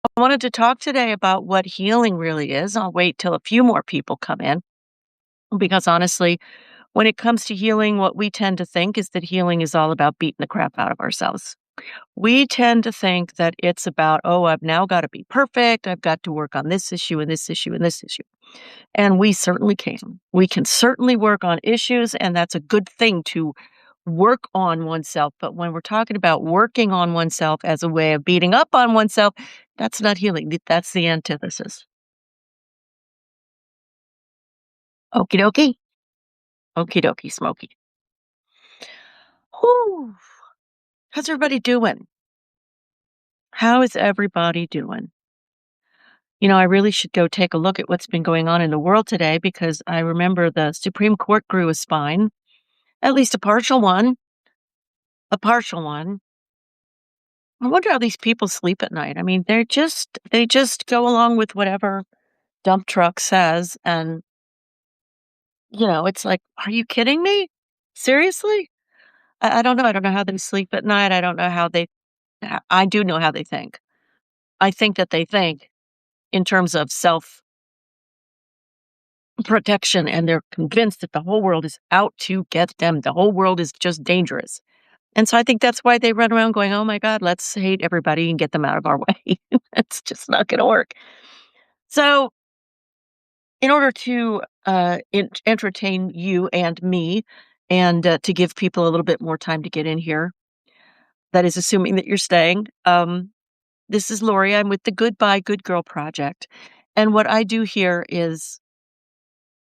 I wanted to talk today about what healing really is. I'll wait till a few more people come in because honestly, when it comes to healing, what we tend to think is that healing is all about beating the crap out of ourselves. We tend to think that it's about, oh, I've now got to be perfect. I've got to work on this issue and this issue and this issue. And we certainly can. We can certainly work on issues, and that's a good thing to work on oneself. But when we're talking about working on oneself as a way of beating up on oneself, that's not healing. That's the antithesis. Okie dokie. Okie dokie smoky. Whew. How's everybody doing? How is everybody doing? I really should go take a look at what's been going on in the world today because I remember the Supreme Court grew a spine, at least a partial one. A partial one. I wonder how these people sleep at night. I mean, they just go along with whatever dump truck says, and it's like, are you kidding me? Seriously? I don't know. I don't know how they sleep at night. I don't know how they. I do know how they think. I think that they think in terms of self protection, and they're convinced that the whole world is out to get them. The whole world is just dangerous. And so I think that's why they run around going, oh my God, let's hate everybody and get them out of our way. That's just not going to work. So, in order to entertain you and me, and to give people a little bit more time to get in here, that is assuming that you're staying. This is Lori. I'm with the Goodbye Good Girl Project. And what I do here is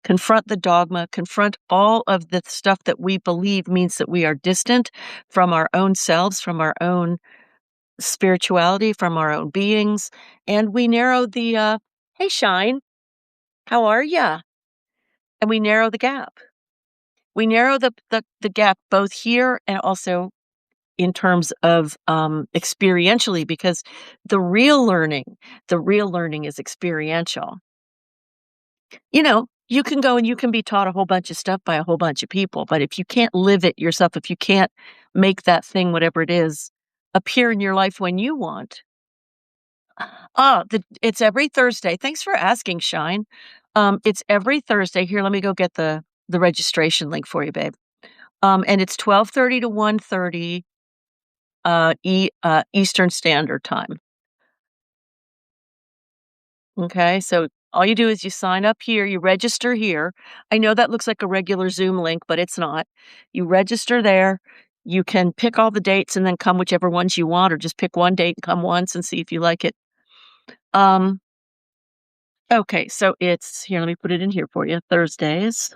confront the dogma, confront all of the stuff that we believe means that we are distant from our own selves, from our own spirituality, from our own beings. And we narrow hey, Shine, how are ya? And we narrow the gap. We narrow the gap both here and also in terms of experientially, because the real learning is experiential. You can go and you can be taught a whole bunch of stuff by a whole bunch of people, but if you can't live it yourself, if you can't make that thing, whatever it is, appear in your life when you want. It's every Thursday. Thanks for asking, Shine. It's every Thursday. Here, let me go get the registration link for you, babe. And it's 12:30 to 1:30 Eastern Standard Time. Okay, so all you do is you sign up here, you register here. I know that looks like a regular Zoom link, but it's not. You register there. You can pick all the dates and then come whichever ones you want, or just pick one date and come once and see if you like it. Um, okay, so it's here. Let me put it in here for you. Thursdays,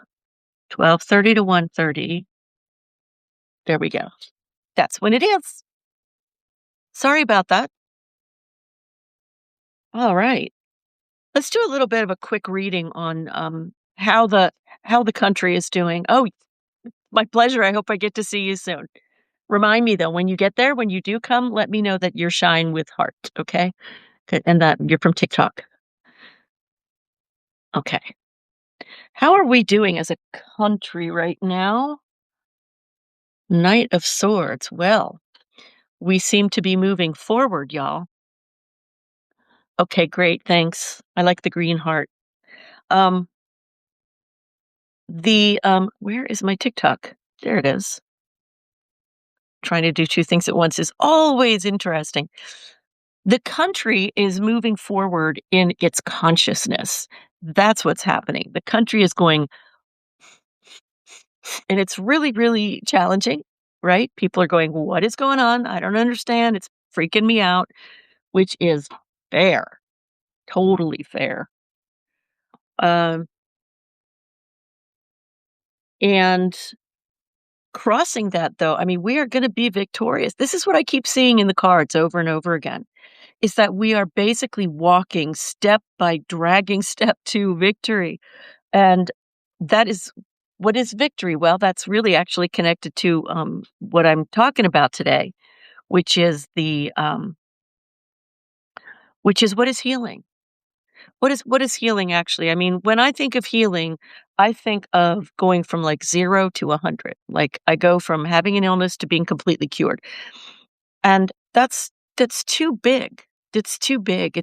12:30 to 1:30. There we go. That's when it is. Sorry about that. All right. Let's do a little bit of a quick reading on how the country is doing. Oh, my pleasure. I hope I get to see you soon. Remind me though, when you get there, when you do come, let me know that you're Shine with heart, okay? Good, and that you're from TikTok. Okay. How are we doing as a country right now? Knight of Swords. Well, we seem to be moving forward, y'all. Okay, great. Thanks. I like the green heart. Um, where is my TikTok? There it is. Trying to do two things at once is always interesting. The country is moving forward in its consciousness. That's what's happening. The country is going, and it's really, really challenging, right? People are going, what is going on? I don't understand. It's freaking me out, which is fair, totally fair. Um, and crossing that, though, I mean, we are going to be victorious. This is what I keep seeing in the cards over and over again, is that we are basically walking step by dragging step to victory. And that is what is victory? Well, that's really actually connected to what I'm talking about today, which is what is healing? What is healing actually? I mean, when I think of healing, I think of going from like 0 to 100. Like I go from having an illness to being completely cured. And that's too big. It's too big.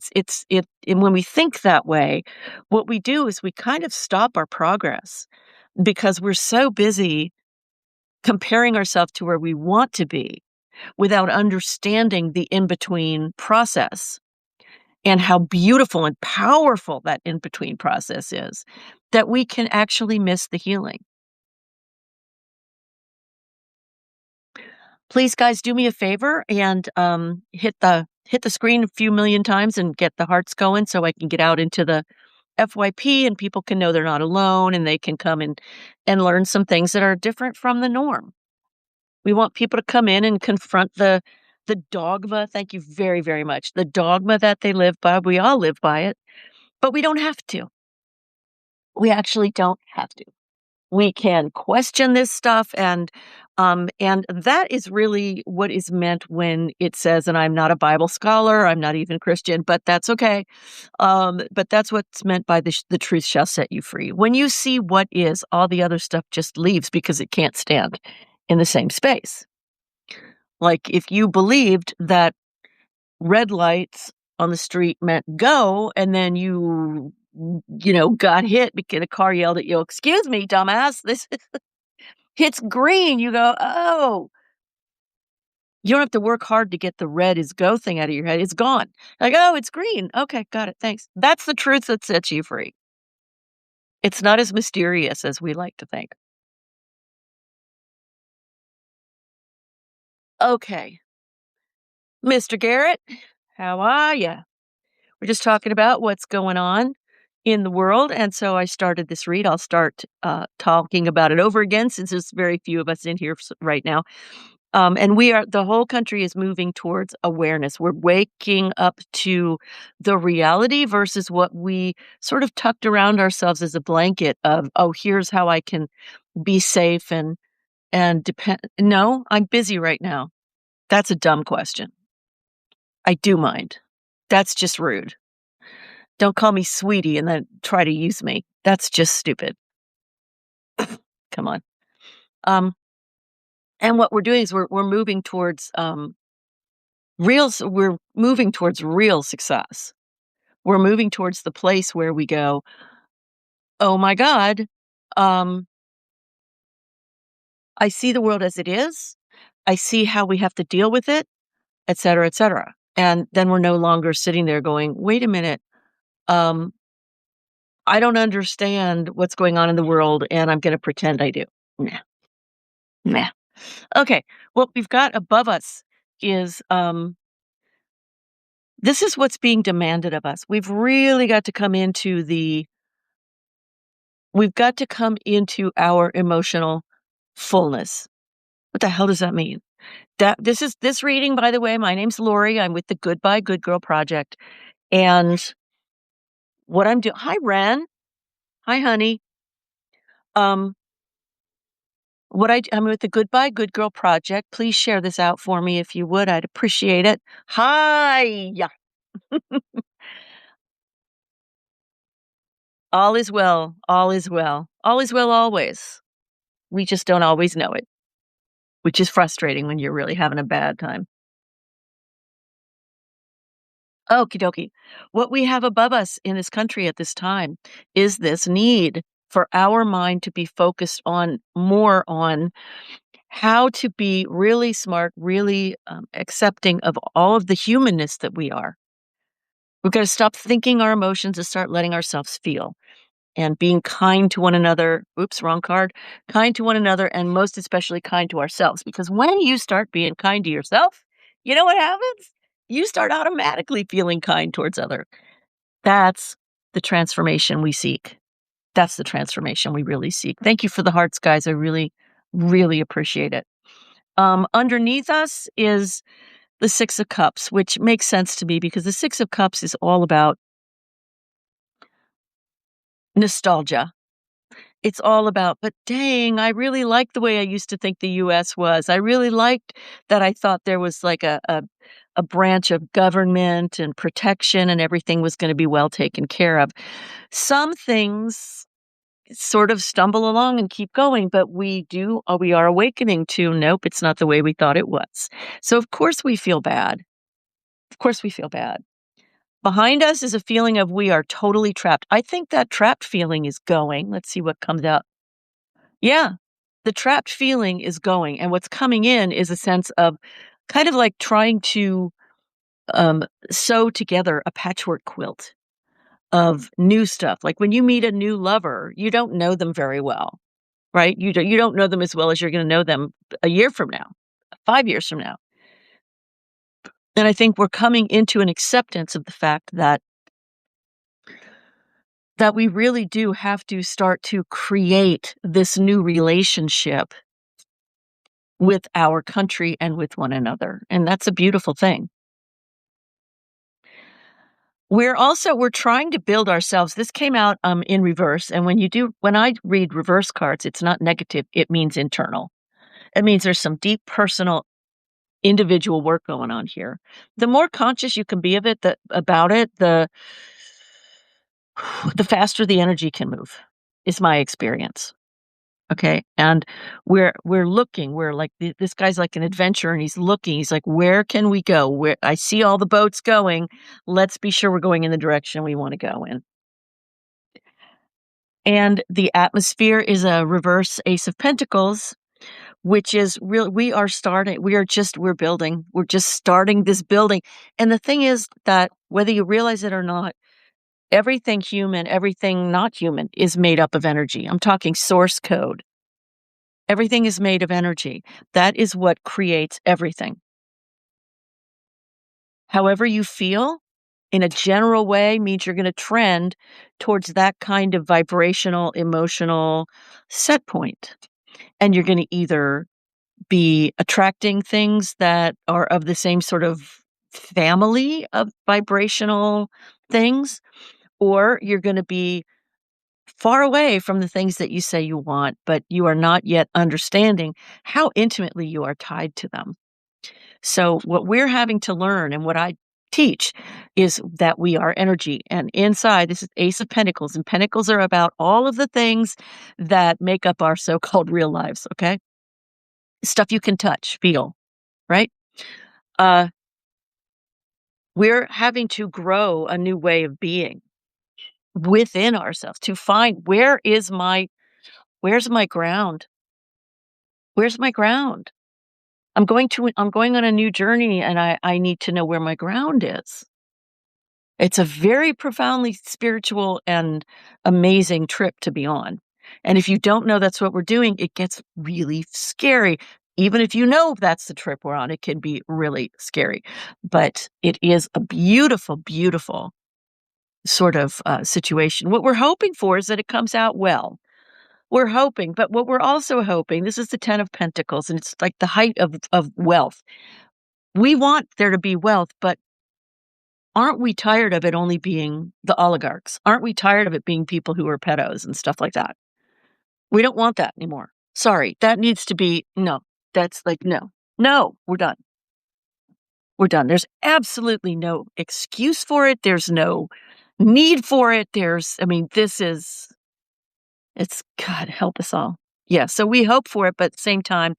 And when we think that way, what we do is we kind of stop our progress because we're so busy comparing ourselves to where we want to be without understanding the in-between process and how beautiful and powerful that in-between process is, that we can actually miss the healing. Please, guys, do me a favor and, hit the screen a few million times and get the hearts going so I can get out into the FYP and people can know they're not alone and they can come and learn some things that are different from the norm. We want people to come in and confront the dogma. Thank you very, very much. The dogma that they live by, we all live by it, but we don't have to. We actually don't have to. We can question this stuff and that is really what is meant when it says, and I'm not a Bible scholar, I'm not even Christian, but that's okay. But that's what's meant by the truth shall set you free. When you see what is, all the other stuff just leaves because it can't stand in the same space. Like if you believed that red lights on the street meant go, and then you got hit because a car yelled at you, "Excuse me, dumbass, this hits green." You go, "Oh." You don't have to work hard to get the red is go thing out of your head. It's gone. Like, "Oh, it's green. Okay, got it. Thanks." That's the truth that sets you free. It's not as mysterious as we like to think. Okay, Mr. Garrett, how are you? We're just talking about what's going on in the world, and so I started this read. I'll start, talking about it over again since there's very few of us in here right now. And the whole country is moving towards awareness. We're waking up to the reality versus what we sort of tucked around ourselves as a blanket of, "Oh, here's how I can be safe and depend." No, I'm busy right now. That's a dumb question. I do mind. That's just rude. Don't call me sweetie and then try to use me. That's just stupid. Come on. Um, and what we're doing is we're moving towards we're moving towards real success. We're moving towards the place where we go, "Oh my God, um, I see the world as it is. I see how we have to deal with it, et cetera, et cetera." And then we're no longer sitting there going, "Wait a minute, um, I don't understand what's going on in the world, and I'm gonna pretend I do." Nah, nah. Okay, what we've got above us is, this is what's being demanded of us. We've got to come into our emotional fullness. What the hell does that mean? This reading, by the way, my name's Lori. I'm with the Goodbye Good Girl Project. And what I'm doing, hi, Ren. Hi, honey. Um, I'm with the Goodbye Good Girl Project. Please share this out for me if you would. I'd appreciate it. Hi. All is well. All is well. All is well always. We just don't always know it, which is frustrating when you're really having a bad time. Okie dokie. What we have above us in this country at this time is this need for our mind to be focused on more on how to be really smart, really accepting of all of the humanness that we are. We've got to stop thinking our emotions and start letting ourselves feel and being kind to one another. Oops, wrong card. Kind to one another and most especially kind to ourselves. Because when you start being kind to yourself, you know what happens? You start automatically feeling kind towards other. That's the transformation we seek. That's the transformation we really seek. Thank you for the hearts, guys. I really, really appreciate it. Underneath us is the Six of Cups, which makes sense to me because the Six of Cups is all about nostalgia. It's all about, but dang, I really liked the way I used to think the US was. I really liked that I thought there was like a branch of government and protection and everything was going to be well taken care of. Some things sort of stumble along and keep going, but we are awakening to, nope, it's not the way we thought it was. So of course we feel bad. Of course we feel bad. Behind us is a feeling of we are totally trapped. I think that trapped feeling is going. Let's see what comes out. Yeah, the trapped feeling is going, and what's coming in is a sense of kind of like trying to um, sew together a patchwork quilt of new stuff. Like when you meet a new lover, you don't know them very well, right? You don't know them as well as you're going to know them a year from now, 5 years from now. And I think we're coming into an acceptance of the fact that we really do have to start to create this new relationship with our country and with one another, and that's a beautiful thing. We're trying to build ourselves. This came out, in reverse, and when I read reverse cards, it's not negative, it means internal. It means there's some deep personal, individual work going on here. The more conscious you can be of it, about it, the faster the energy can move, is my experience. Okay, and we're looking, we're like this guy's like an adventurer and he's looking. He's like, "Where can we go? Where I see all the boats going. Let's be sure we're going in the direction we want to go in." And the atmosphere is a reverse Ace of Pentacles, which is real. We're building. We're just starting this building. And the thing is that whether you realize it or not, everything human, everything not human is made up of energy. I'm talking source code. Everything is made of energy. That is what creates everything. However you feel, in a general way, means you're gonna trend towards that kind of vibrational, emotional set point. And you're gonna either be attracting things that are of the same sort of family of vibrational things, or you're gonna be far away from the things that you say you want, but you are not yet understanding how intimately you are tied to them. So, what we're having to learn and what I teach is that we are energy. And inside, this is Ace of Pentacles, and Pentacles are about all of the things that make up our so called real lives, okay? Stuff you can touch, feel, right? Uh, we're having to grow a new way of being within ourselves to find where's my ground? Where's my ground? I'm going on a new journey and I need to know where my ground is. It's a very profoundly spiritual and amazing trip to be on. And if you don't know that's what we're doing, it gets really scary. Even if you know that's the trip we're on, it can be really scary. But it is a beautiful, beautiful sort of situation. What we're hoping for is that it comes out well. We're hoping, but what we're also hoping, this is the 10 of Pentacles, and it's like the height of wealth. We want there to be wealth, but aren't we tired of it only being the oligarchs? Aren't we tired of it being people who are pedos and stuff like that? We don't want that anymore. Sorry, that needs to be no. That's like no. No, we're done. We're done. There's absolutely no excuse for it. There's no need for it. I mean, it's God help us all. Yeah, so we hope for it, but at the same time,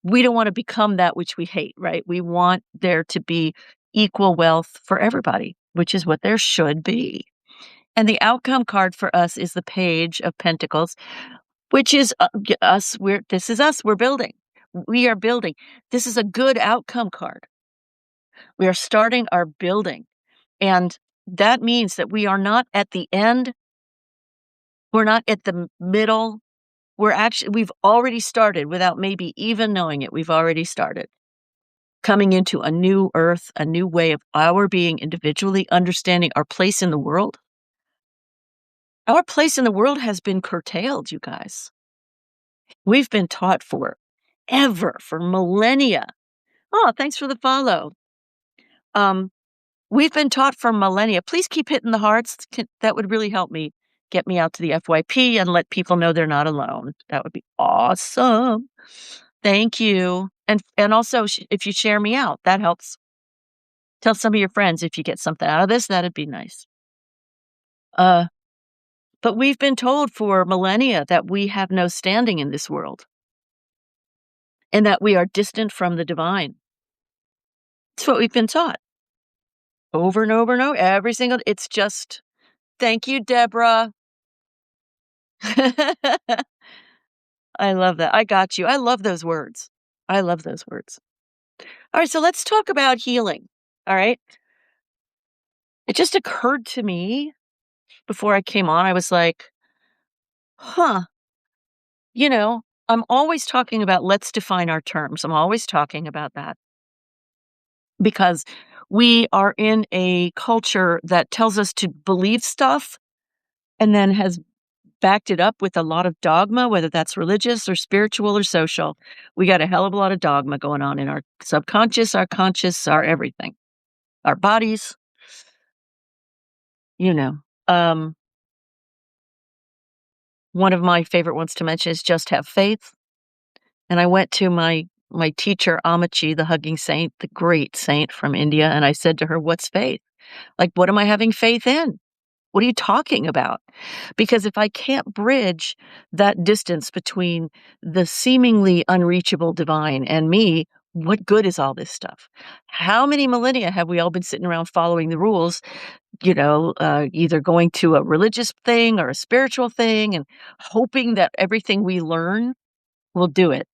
we don't want to become that which we hate, right? We want there to be equal wealth for everybody, which is what there should be. And the outcome card for us is the Page of Pentacles, which is us. This is us. We're building. We are building. This is a good outcome card. We are starting our building. And that means that we are not at the end. We're not at the middle. We've already started without maybe even knowing it. We've already started coming into a new earth, a new way of our being individually, understanding our place in the world. Our place in the world has been curtailed, you guys. We've been taught for millennia. Oh, thanks for the follow. We've been taught for millennia. Please keep hitting the hearts. That would really help me get me out to the FYP and let people know they're not alone. That would be awesome. Thank you. And also, if you share me out, that helps. Tell some of your friends if you get something out of this, that'd be nice. Uh, but we've been told for millennia that we have no standing in this world and that we are distant from the divine. It's what we've been taught. over and over and over, every single it's just, "Thank you, Deborah." I love that. I got you. I love those words. I love those words. Alright, so let's talk about healing, alright? It just occurred to me before I came on, I was like, "Huh," you know, I'm always talking about let's define our terms. I'm always talking about that because we are in a culture that tells us to believe stuff and then has backed it up with a lot of dogma, whether that's religious or spiritual or social. We got a hell of a lot of dogma going on in our subconscious, our conscious, our everything, our bodies, you know. Um, One of my favorite ones to mention is just have faith. And I went to my teacher, Amachi, the hugging saint, the great saint from India, and I said to her, "What's faith? Like, what am I having faith in? What are you talking about?" Because if I can't bridge that distance between the seemingly unreachable divine and me, what good is all this stuff? How many millennia have we all been sitting around following the rules, either going to a religious thing or a spiritual thing and hoping that everything we learn will do it?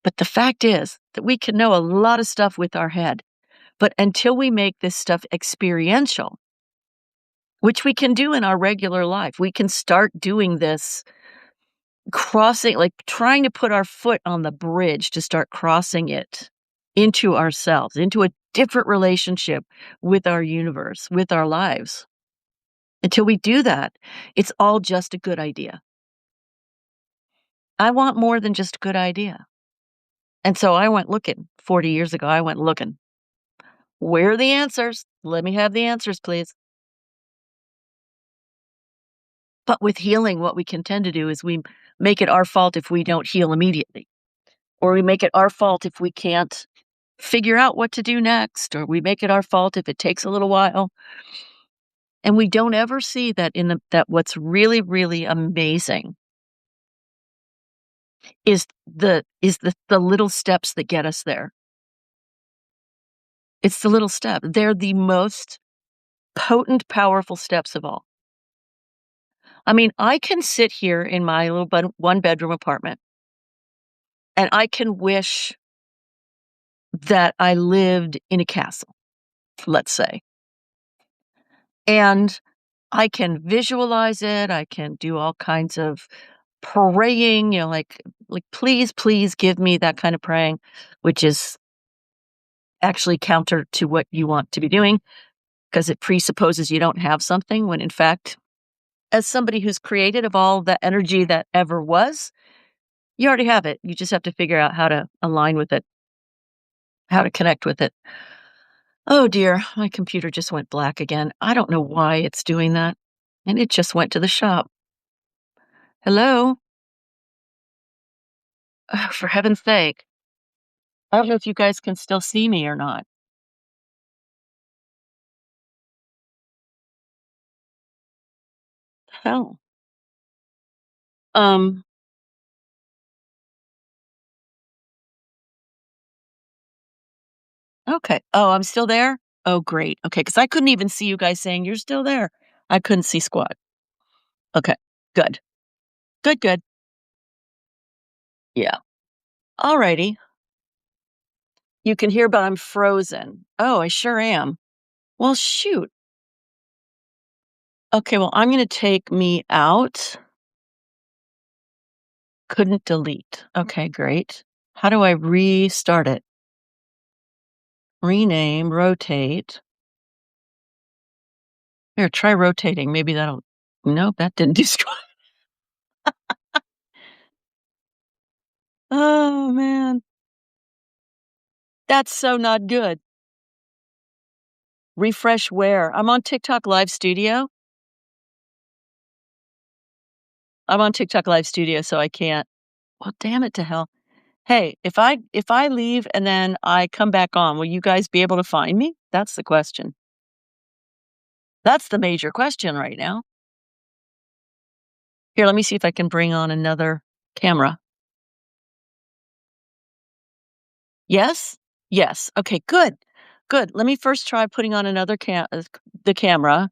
But the fact is that we can know a lot of stuff with our head, but until we make this stuff experiential, which we can do in our regular life, we can start doing this crossing, like trying to put our foot on the bridge to start crossing it into ourselves, into a different relationship with our universe, with our lives. Until we do that, it's all just a good idea. I want more than just a good idea. And so I went looking 40 years ago. I went looking. Where are the answers? Let me have the answers, please. But with healing, what we can tend to do is we make it our fault if we don't heal immediately, or we make it our fault if we can't figure out what to do next, or we make it our fault if it takes a little while. And we don't ever see that that what's really, really amazing is the little steps that get us there. It's the little step. They're the most potent, powerful steps of all. I mean, I can sit here in my little one-bedroom apartment, and I can wish that I lived in a castle, let's say, and I can visualize it, I can do all kinds of praying, like, "Please, please give me," that kind of praying, which is actually counter to what you want to be doing because it presupposes you don't have something when in fact, as somebody who's created of all the energy that ever was, you already have it. You just have to figure out how to align with it, how to connect with it. Oh dear, my computer just went black again. I don't know why it's doing that. And it just went to the shop. Hello? Ugh, for heaven's sake. I don't know if you guys can still see me or not. Hell. Um, okay. Oh, I'm still there? Oh, great. Okay, because I couldn't even see you guys saying you're still there. I couldn't see squat. Okay, good. Good, good. Yeah. Alrighty. You can hear, but I'm frozen. Oh, I sure am. Well, shoot. Okay, well, I'm gonna take me out. Couldn't delete. Okay, great. How do I restart it? Rename, rotate. Here, try rotating. Maybe that'll. Nope, that didn't do squat. Oh man, that's so not good. Refresh where? I'm on TikTok Live Studio. I'm on TikTok Live Studio, so I can't. Well, damn it to hell. Hey, if I leave and then I come back on, will you guys be able to find me? That's the question. That's the major question right now. Here, let me see if I can bring on another camera. Yes? Yes. Okay, good. good. Let me first try putting on another the camera.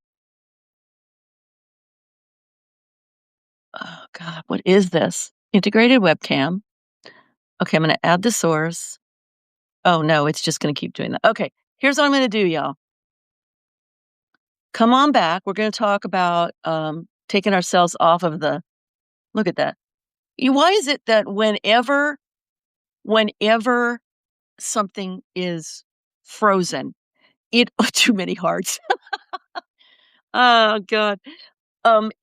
Oh god, what is this? Integrated webcam. Okay, I'm gonna add the source. Oh, no, it's just gonna keep doing that. Okay, here's what I'm gonna do, y'all. Come on back. We're gonna talk about, taking ourselves off of the look at that. Why is it that whenever something is frozen, it too many hearts. Oh, god.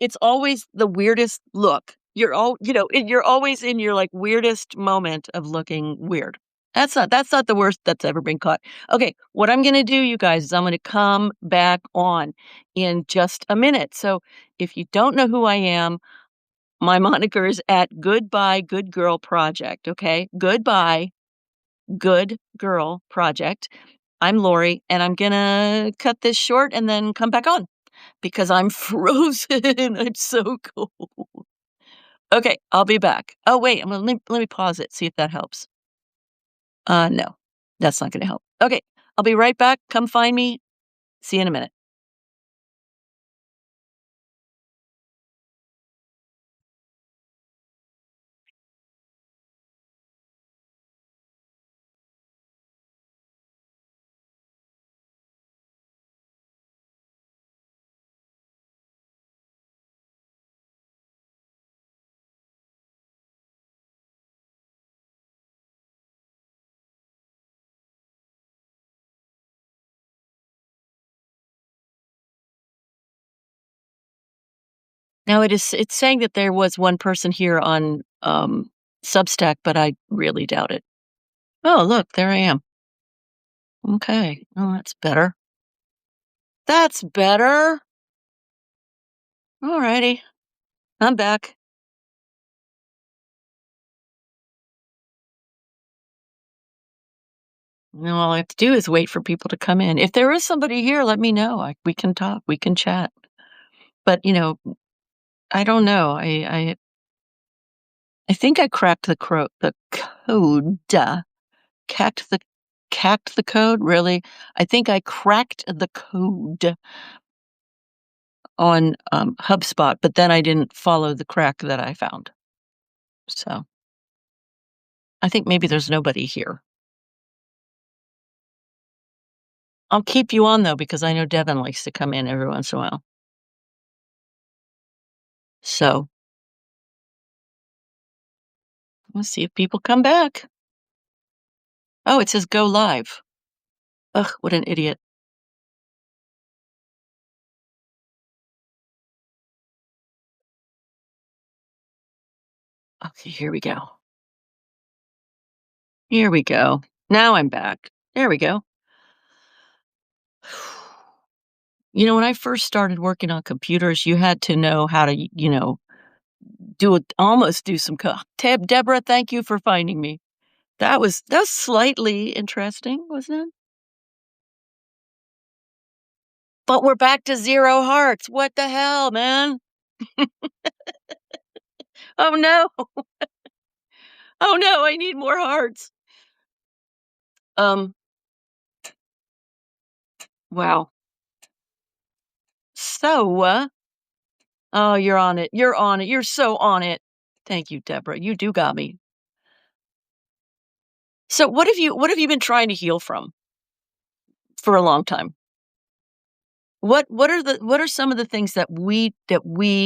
It's always the weirdest look. You're always in your, like, weirdest moment of looking weird. That's not the worst that's ever been caught. Okay, what I'm gonna do, you guys, is I'm gonna come back on in just a minute. So, if you don't know who I am, my moniker is at Goodbye Good Girl Project, okay? Goodbye Good Girl Project. I'm Lori, and I'm gonna cut this short and then come back on because I'm frozen. I'm so cold. Okay, I'll be back. Oh, wait, let me pause it, see if that helps. No, that's not gonna help. Okay, I'll be right back. Come find me. See you in a minute. Now it's saying that there was one person here on, Substack, but I really doubt it. Oh, look, there I am. Okay. Oh, that's better. That's better. Alrighty. I'm back. Now all I have to do is wait for people to come in. If there is somebody here, let me know. We can talk. We can chat. But I don't know. I think I cracked the code. Cacked the cacked the code. Really, I think I cracked the code on HubSpot, but then I didn't follow the crack that I found. So I think maybe there's nobody here. I'll keep you on though because I know Devin likes to come in every once in a while. So let's see if people come back. Oh, it says go live. Ugh, what an idiot. Okay, here we go. Here we go. Now I'm back. There we go. When I first started working on computers, you had to know how to, almost do some Deborah, thank you for finding me. That was slightly interesting, wasn't it? But we're back to 0 hearts. What the hell, man? Oh, no. Oh, no, I need more hearts. Um, wow. So, oh, you're on it. You're on it. You're so on it. Thank you, Deborah. You do got me. So what have you been trying to heal from for a long time? What are some of the things that we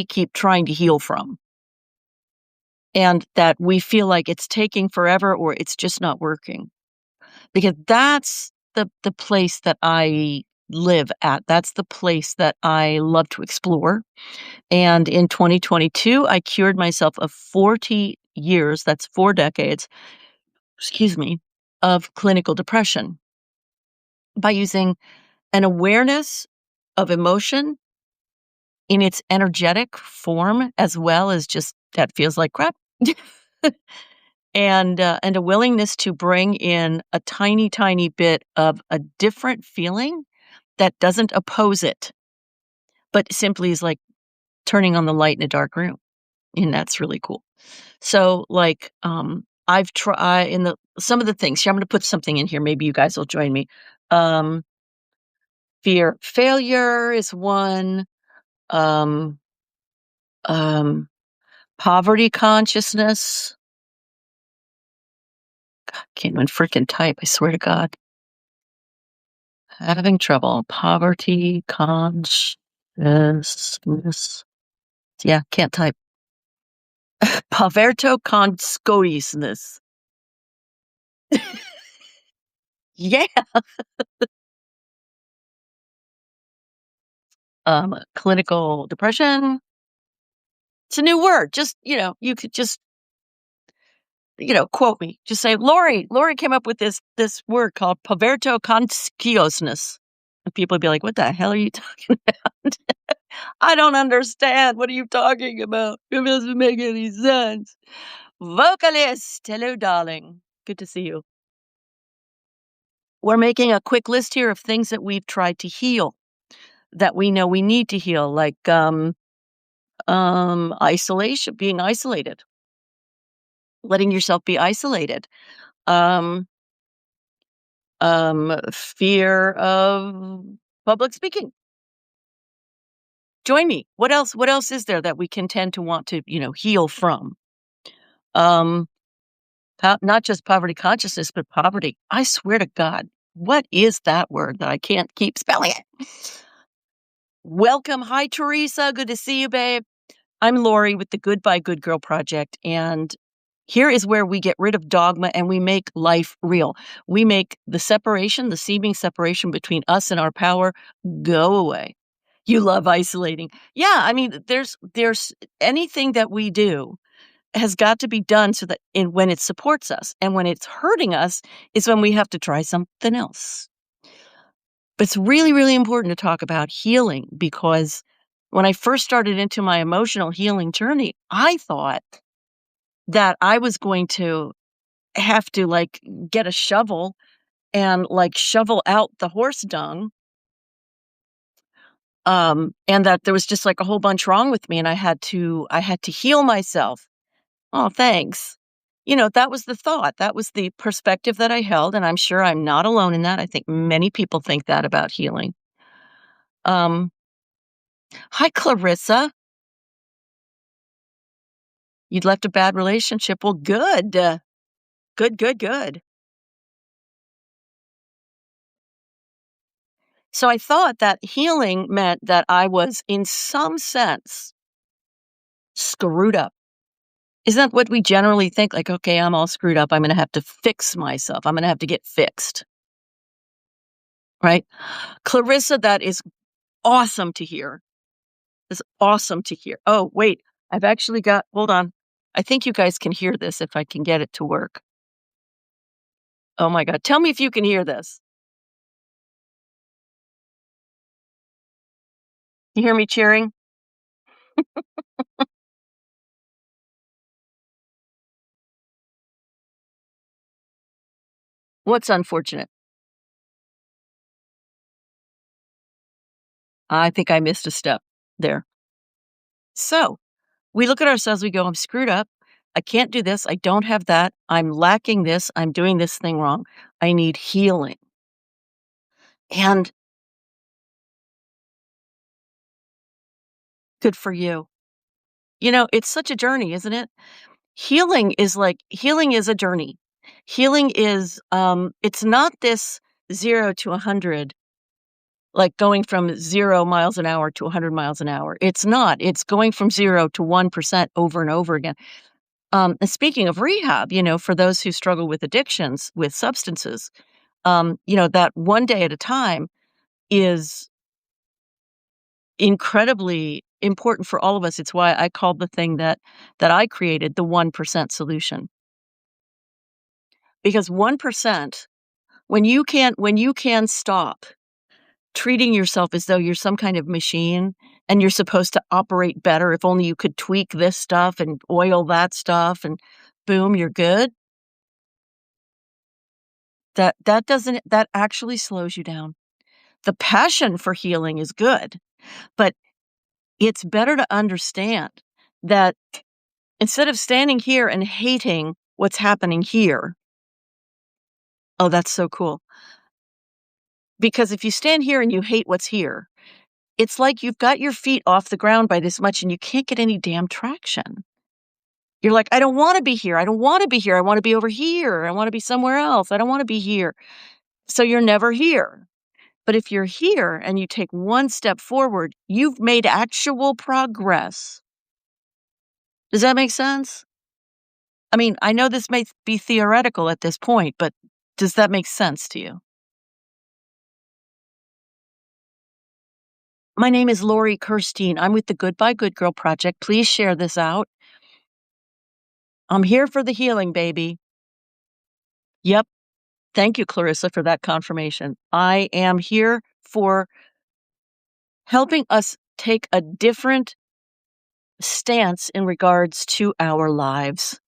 keep trying to heal from? And that we feel like it's taking forever or it's just not working? Because that's the place that I live at. That's the place that I love to explore. And in 2022, I cured myself of 40 years, that's 4 decades, excuse me, of clinical depression by using an awareness of emotion in its energetic form as well as just that feels like crap. And a willingness to bring in a tiny, tiny bit of a different feeling that doesn't oppose it, but simply is like turning on the light in a dark room, and that's really cool. So, like, I've tried in the some of the things here, I'm gonna put something in here, maybe you guys will join me. Um, fear of failure is one. Um, um, poverty consciousness. Can't even freaking type, I swear to God. Having trouble. Poverty consciousness. Yeah, can't type. Poverto consciousness. Yeah. Clinical depression. It's a new word. Just, you could just, quote me. Just say, Lori came up with this word called poverto consciousness. And people would be like, what the hell are you talking about? I don't understand. What are you talking about? It doesn't make any sense. Vocalist. Hello, darling. Good to see you. We're making a quick list here of things that we've tried to heal that we know we need to heal, like isolation, being isolated, letting yourself be isolated. Um, fear of public speaking. Join me. What else? What else is there that we can tend to want to, heal from? Um, not just poverty consciousness, but poverty. I swear to God, what is that word that I can't keep spelling it? Welcome. Hi, Teresa. Good to see you, babe. I'm Lori with the Goodbye Good Girl Project, and here is where we get rid of dogma and we make life real. We make the separation, the seeming separation between us and our power, go away. You love isolating. Yeah, I mean, there's anything that we do has got to be done so that when it supports us, and when it's hurting us is when we have to try something else. But it's really, really important to talk about healing, because when I first started into my emotional healing journey, I thought that I was going to have to get a shovel and shovel out the horse dung. And that there was just a whole bunch wrong with me and I had to heal myself. Oh, thanks. That was the thought. That was the perspective that I held. And I'm sure I'm not alone in that. I think many people think that about healing. Um, Hi, Clarissa. You'd left a bad relationship. Well, good. Good, good, good. So I thought that healing meant that I was, in some sense, screwed up. Isn't that what we generally think? Like, okay, I'm all screwed up. I'm going to have to fix myself. I'm going to have to get fixed. Right? Clarissa, that is awesome to hear. It's awesome to hear. Oh, wait. I've actually got, hold on. I think you guys can hear this if I can get it to work. Oh my God. Tell me if you can hear this. You hear me cheering? What's unfortunate? I think I missed a step there. So we look at ourselves, we go, I'm screwed up. I can't do this. I don't have that. I'm lacking this. I'm doing this thing wrong. I need healing. And good for you. It's such a journey, isn't it? Healing is a journey. Healing is, it's not this 0 to 100, like going from 0 miles an hour to 100 miles an hour. It's not. It's going from 0 to 1% over and over again. And speaking of rehab, for those who struggle with addictions, with substances, that one day at a time is incredibly important for all of us. It's why I called the thing that I created the 1% solution. Because 1%, when you can stop treating yourself as though you're some kind of machine and you're supposed to operate better, if only you could tweak this stuff and oil that stuff and boom, you're good. That actually slows you down. The passion for healing is good, but it's better to understand that instead of standing here and hating what's happening here. Oh, that's so cool. Because if you stand here and you hate what's here, it's like you've got your feet off the ground by this much and you can't get any damn traction. You're like, "I don't wanna be here. I don't wanna be here. I wanna be over here. I wanna be somewhere else. I don't wanna be here." So you're never here. But if you're here and you take one step forward, you've made actual progress. Does that make sense? I mean, I know this may be theoretical at this point, but does that make sense to you? My name is Lori Kirstein. I'm with the Goodbye Good Girl Project. Please share this out. I'm here for the healing, baby. Yep. Thank you, Clarissa, for that confirmation. I am here for helping us take a different stance in regards to our lives.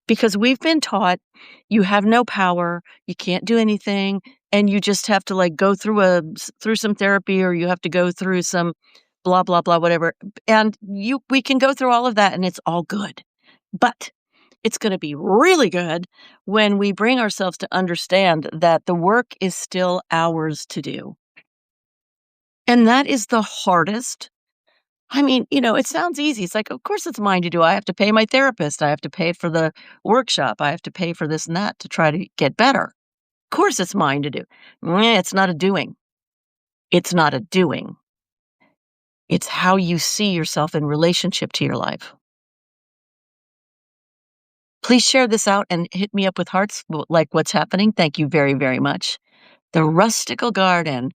Because we've been taught you have no power, you can't do anything, and you just have to, like, go through some therapy, or you have to go through some blah, blah, blah, whatever, and we can go through all of that, and it's all good. But it's gonna be really good when we bring ourselves to understand that the work is still ours to do. And that is the hardest. I mean, it sounds easy. It's like, of course it's mine to do. I have to pay my therapist. I have to pay for the workshop. I have to pay for this and that to try to get better. Of course it's mine to do. It's not a doing. It's not a doing. It's how you see yourself in relationship to your life. Please share this out and hit me up with hearts like what's happening. Thank you very, very much. The Rustical Garden.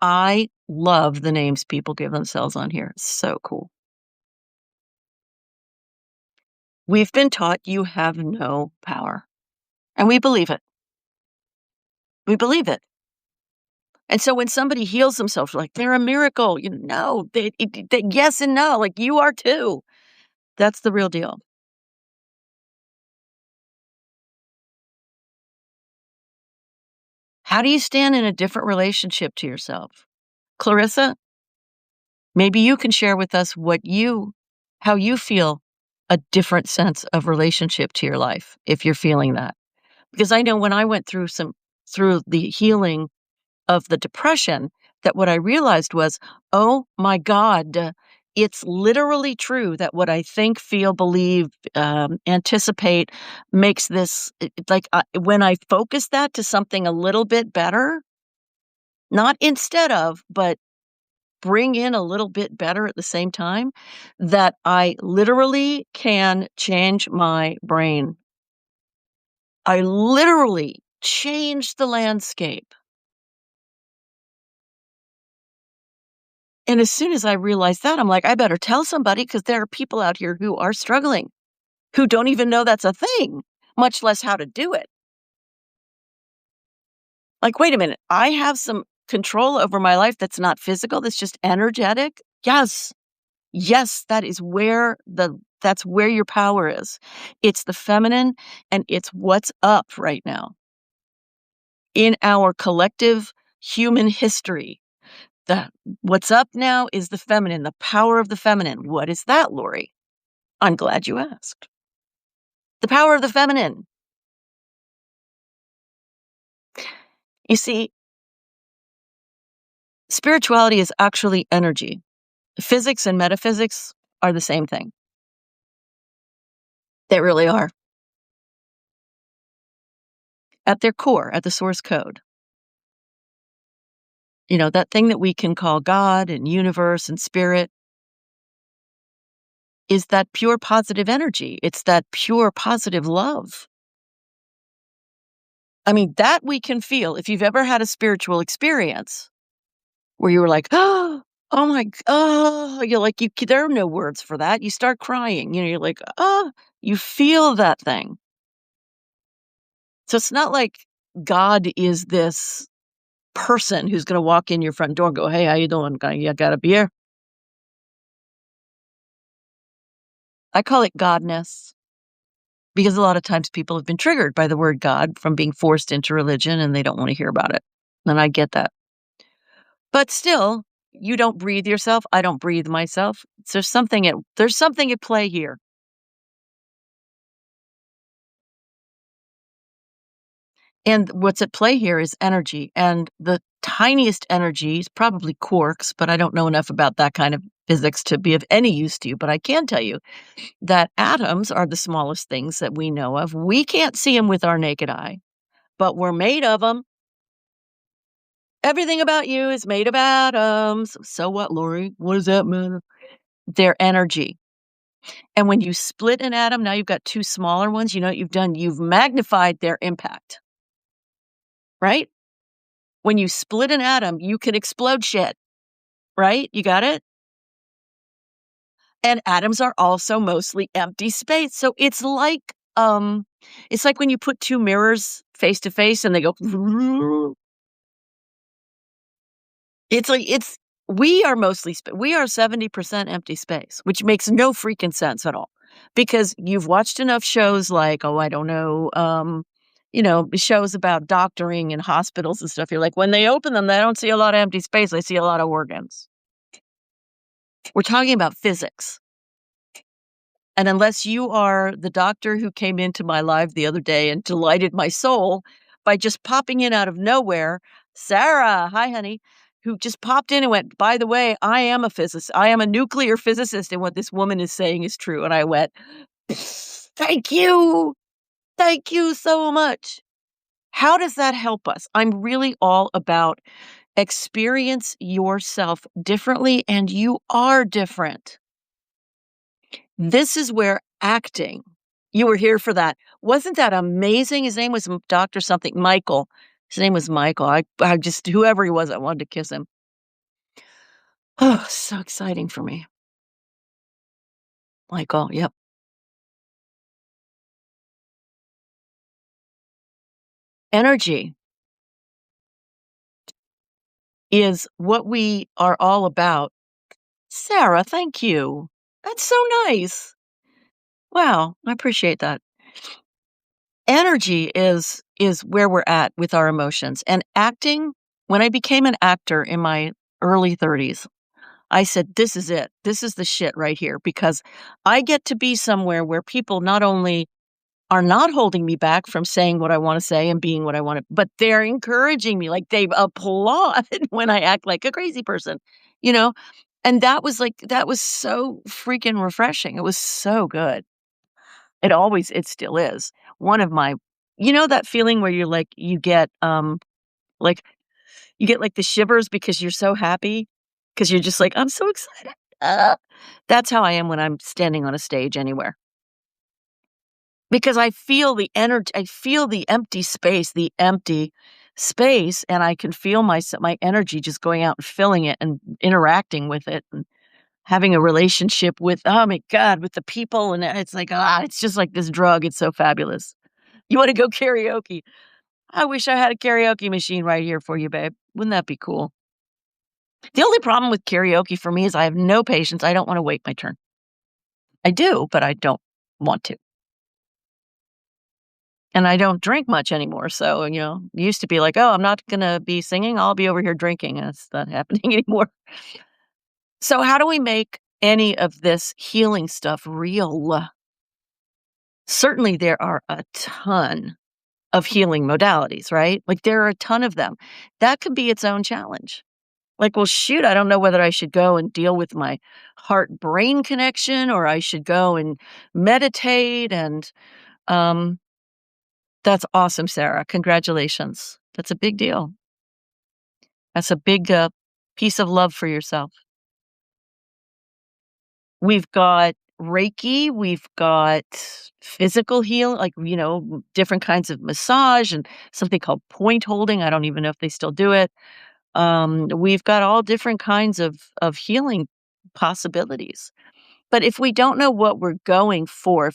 I love the names people give themselves on here. So cool. We've been taught you have no power, and we believe it. We believe it. And so when somebody heals themselves, like they're a miracle, yes and no, like you are too. That's the real deal. How do you stand in a different relationship to yourself? Clarissa, maybe you can share with us how you feel a different sense of relationship to your life if you're feeling that. Because I know when I went through the healing of the depression, that what I realized was, oh my God, it's literally true that what I think, feel, believe, anticipate makes this when I focus that to something a little bit better, not instead of, but bring in a little bit better at the same time, that I literally can change my brain. I literally change the landscape. And as soon as I realized that, I'm like, I better tell somebody because there are people out here who are struggling, who don't even know that's a thing, much less how to do it. Like, wait a minute, I have some control over my life that's not physical, that's just energetic. Yes. Yes, that's where your power is. It's the feminine, and it's what's up right now in our collective human history. The what's up now is the feminine, the power of the feminine. What is that, Lori? I'm glad you asked. The power of the feminine. You see, spirituality is actually energy. Physics and metaphysics are the same thing. They really are. At their core, at the source code. That thing that we can call God and universe and spirit is that pure positive energy. It's that pure positive love. I mean, that we can feel. If you've ever had a spiritual experience where you were like, oh my, you're like, there are no words for that. You start crying, you're like, you feel that thing. So it's not like God is this person who's going to walk in your front door and go, hey, how you doing? You got a beer? I call it Godness because a lot of times people have been triggered by the word God from being forced into religion and they don't want to hear about it. And I get that. But still, you don't breathe yourself. I don't breathe myself. So there's something at play here. And what's at play here is energy, and the tiniest energy is probably quarks, but I don't know enough about that kind of physics to be of any use to you, but I can tell you that atoms are the smallest things that we know of. We can't see them with our naked eye, but we're made of them. Everything about you is made of atoms. So what, Lori? What does that matter? They're energy. And when you split an atom, now you've got two smaller ones. You know what you've done? You've magnified their impact, right? When you split an atom, you can explode shit, right? You got it? And atoms are also mostly empty space. So it's like when you put two mirrors face to face and they go it's we are mostly we are 70% empty space, which makes no freaking sense at all. Because you've watched enough shows like, oh, I don't know, shows about doctoring and hospitals and stuff. You're like, when they open them, they don't see a lot of empty space. I see a lot of organs. We're talking about physics. And unless you are the doctor who came into my life the other day and delighted my soul by just popping in out of nowhere, Sarah, hi, honey, who just popped in and went, by the way, I am a physicist. I am a nuclear physicist. And what this woman is saying is true. And I went, thank you. Thank you so much. How does that help us? I'm really all about experience yourself differently, and you are different. This is where acting, you were here for that. Wasn't that amazing? His name was Dr. something, Michael. His name was Michael. I just, whoever he was, I wanted to kiss him. Oh, so exciting for me. Michael, yep. Energy is what we are all about. Sarah, thank you. That's so nice. Wow, I appreciate that. Energy is where we're at with our emotions. And acting, when I became an actor in my early 30s, I said, this is it. This is the shit right here, because I get to be somewhere where people not only are not holding me back from saying what I want to say and being what I want to, but they're encouraging me. Like, they applaud when I act like a crazy person, you know? And that was so freaking refreshing. It was so good. It still is one of my, that feeling where you're like, like you get like the shivers because you're so happy, because you're just like, I'm so excited. Uh, that's how I am when I'm standing on a stage anywhere. Because I feel the energy, I feel the empty space, and I can feel my energy just going out and filling it and interacting with it and having a relationship with, oh my God, with the people. And it's like, it's just like this drug. It's so fabulous. You want to go karaoke? I wish I had a karaoke machine right here for you, babe. Wouldn't that be cool? The only problem with karaoke for me is I have no patience. I don't want to wait my turn. I do, but I don't want to. And I don't drink much anymore. So, it used to be like, oh, I'm not going to be singing. I'll be over here drinking. And it's not happening anymore. So how do we make any of this healing stuff real? Certainly there are a ton of healing modalities, right? Like, there are a ton of them. That could be its own challenge. Like, well, shoot, I don't know whether I should go and deal with my heart-brain connection, or I should go and meditate. And um, that's awesome, Sarah. Congratulations. That's a big deal. That's a big piece of love for yourself. We've got Reiki, we've got physical heal, like, different kinds of massage and something called point holding. I don't even know if they still do it. We've got all different kinds of healing possibilities. But if we don't know what we're going for,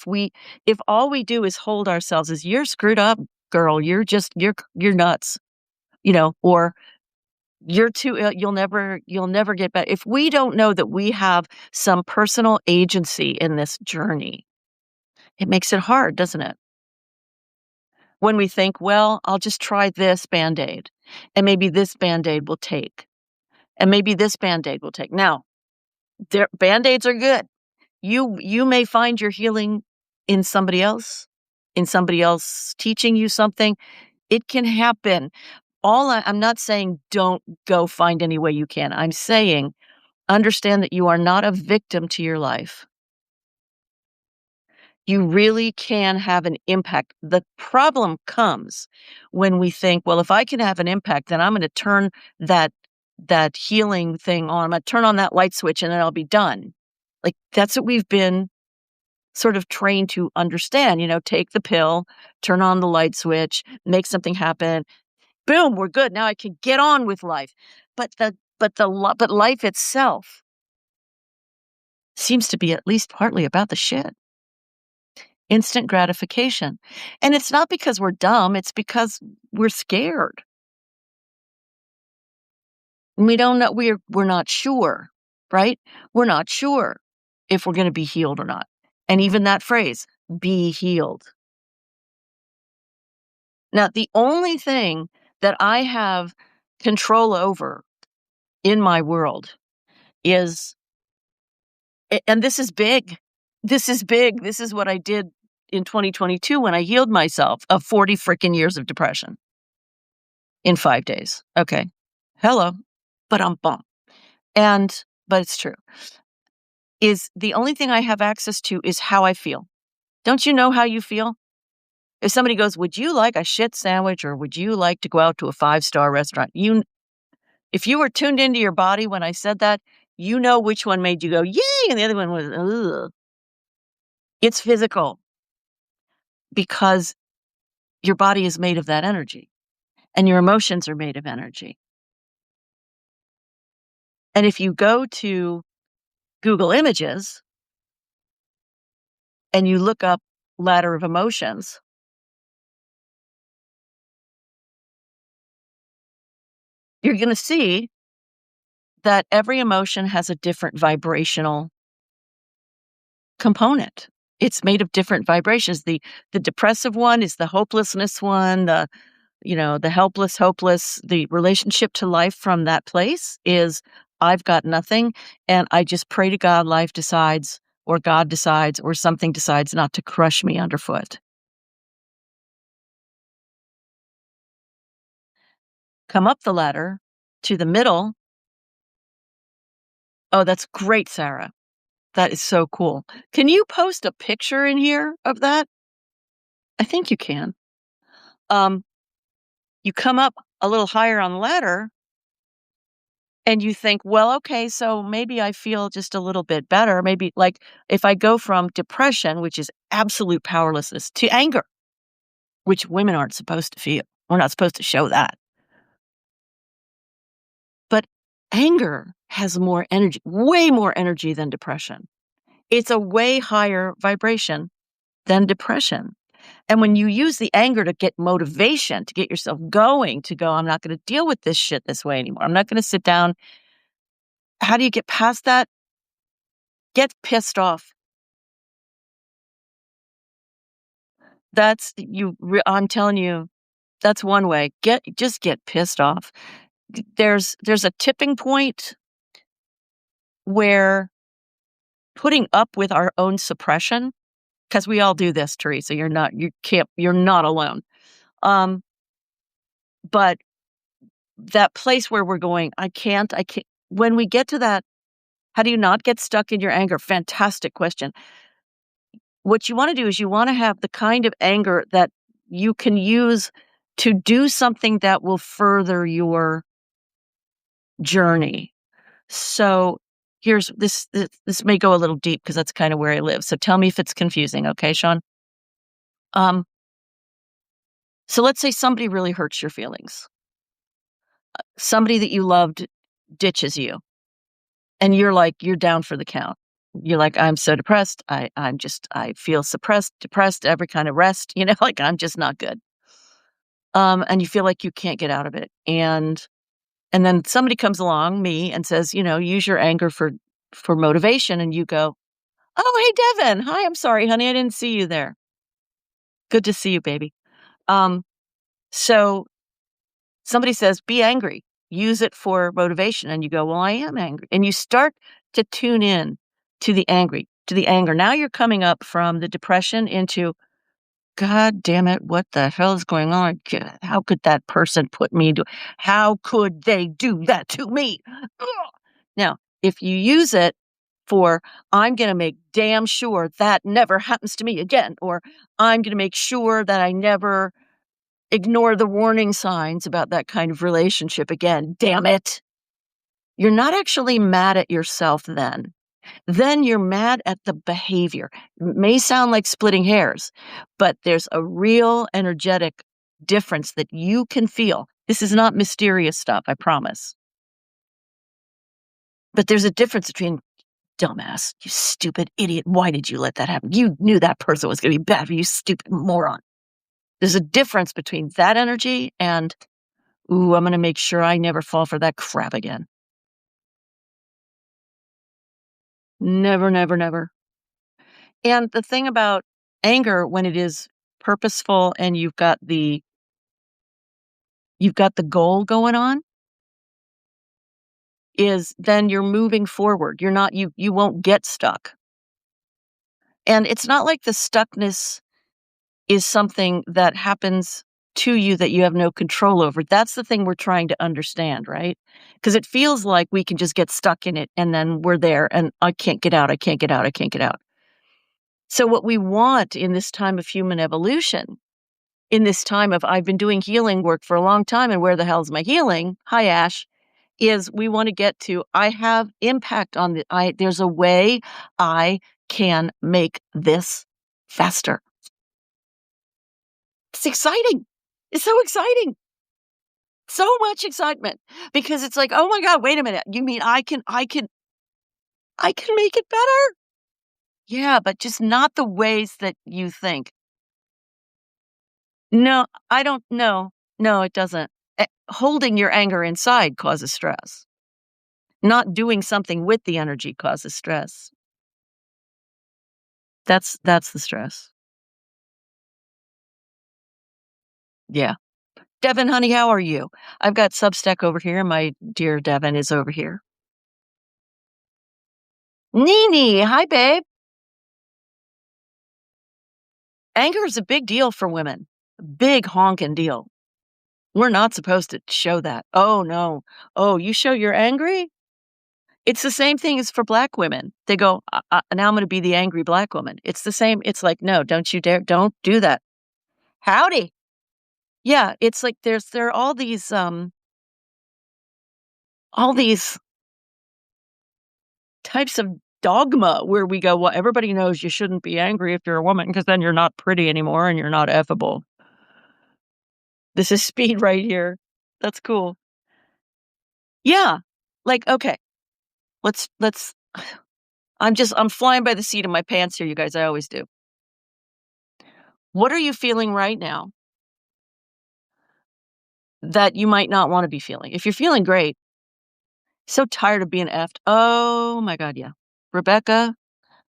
if all we do is hold ourselves as, you're screwed up, girl, you're nuts, or you're too ill, you'll never get better. If we don't know that we have some personal agency in this journey, it makes it hard, doesn't it? When we think, well, I'll just try this Band-Aid, and maybe this Band-Aid will take, and maybe this Band-Aid will take. Now, Band-Aids are good. You may find your healing in somebody else teaching you something. It can happen. I'm not saying don't go find any way you can. I'm saying understand that you are not a victim to your life. You really can have an impact. The problem comes when we think, well, if I can have an impact, then I'm going to turn that healing thing on. I'm going to turn on that light switch and then I'll be done. Like that's what we've been sort of trained to understand, take the pill, turn on the light switch, make something happen. Boom, we're good. Now I can get on with life. But life itself seems to be at least partly about the shit. Instant gratification. And it's not because we're dumb, it's because we're scared. We don't know, we're not sure, right? We're not sure if we're going to be healed or not. And even that phrase, be healed. Now, the only thing that I have control over in my world is, and this is big. This is big. This is what I did in 2022 when I healed myself of 40 freaking years of depression in 5 days. Okay. Hello. But I'm bummed. But it's true. Is the only thing I have access to is how I feel. Don't you know how you feel? If somebody goes, would you like a shit sandwich or would you like to go out to a 5-star restaurant? If you were tuned into your body when I said that, you know which one made you go, yay, and the other one was, ugh. It's physical because your body is made of that energy and your emotions are made of energy. And if you go to Google Images and you look up ladder of emotions, you're going to see that every emotion has a different vibrational component. It's made of different vibrations. The depressive one is the hopelessness one, the helpless, hopeless. The relationship to life from that place is I've got nothing and I just pray to God life decides or God decides or something decides not to crush me underfoot. Come up the ladder to the middle. Oh, that's great, Sarah. That is so cool. Can you post a picture in here of that? I think you can. You come up a little higher on the ladder and you think, well, okay, so maybe I feel just a little bit better. Maybe like if I go from depression, which is absolute powerlessness, to anger, which women aren't supposed to feel. We're not supposed to show that. But anger has more energy, way more energy than depression. It's a way higher vibration than depression. And when you use the anger to get motivation, to get yourself going, to go, I'm not going to deal with this shit this way anymore. I'm not going to sit down. How do you get past that? Get pissed off. I'm telling you, that's one way. Just get pissed off. There's a tipping point where putting up with our own suppression, because we all do this, Teresa. You're not alone. But that place where we're going, I can't. When we get to that, how do you not get stuck in your anger? Fantastic question. What you want to do is you want to have the kind of anger that you can use to do something that will further your journey. So here's this may go a little deep because that's kind of where I live. So tell me if it's confusing, okay, Sean? So let's say somebody really hurts your feelings. Somebody that you loved ditches you. And you're down for the count. You're like, I'm so depressed. I feel suppressed, depressed, every kind of rest, like I'm just not good. And you feel like you can't get out of it. And then somebody comes along, me, and says, use your anger for motivation. And you go, oh, hey, Devin. Hi, I'm sorry, honey. I didn't see you there. Good to see you, baby. So somebody says, be angry. Use it for motivation. And you go, well, I am angry. And you start to tune in to the anger. Now you're coming up from the depression into, God damn it, what the hell is going on? How could that person put me to how could they do that to me? Ugh. Now, if you use it for, I'm gonna make damn sure that never happens to me again, or I'm gonna make sure that I never ignore the warning signs about that kind of relationship again, damn it. You're not actually mad at yourself then. Then you're mad at the behavior. It may sound like splitting hairs, but there's a real energetic difference that you can feel. This is not mysterious stuff, I promise. But there's a difference between dumbass, you stupid idiot. Why did you let that happen? You knew that person was going to be bad for you, stupid moron. There's a difference between that energy and, ooh, I'm going to make sure I never fall for that crap again. Never, never, never. And the thing about anger, when it is purposeful and you've got the goal going on, is then you're moving forward. You're not you won't get stuck. And it's not like the stuckness is something that happens to you that you have no control over. That's the thing we're trying to understand, right? Because it feels like we can just get stuck in it and then we're there and I can't get out, I can't get out, I can't get out. So what we want in this time of human evolution, in this time of I've been doing healing work for a long time and where the hell's my healing? Hi, Ash. Is we want to get to, I have impact on there's a way I can make this faster. It's exciting. It's so exciting. So much excitement because it's like, oh my God, wait a minute. You mean I can make it better? Yeah, but just not the ways that you think. No, I don't know. No, it doesn't. Holding your anger inside causes stress. Not doing something with the energy causes stress. That's the stress. Yeah. Devin, honey, how are you? I've got Substack over here. My dear Devin is over here. Nini, hi, babe. Anger is a big deal for women. Big honking deal. We're not supposed to show that. Oh, no. Oh, you show you're angry? It's the same thing as for Black women. They go, now I'm going to be the angry Black woman. It's the same. It's like, no, don't you dare. Don't do that. Howdy. Yeah, it's like there are all these types of dogma where we go, well, everybody knows you shouldn't be angry if you're a woman because then you're not pretty anymore and you're not effable. This is speed right here. That's cool. Yeah. Like, okay, let's I'm flying by the seat of my pants here, you guys. I always do. What are you feeling right now that you might not want to be feeling? If you're feeling great, so tired of being effed. Oh my God, yeah. Rebecca,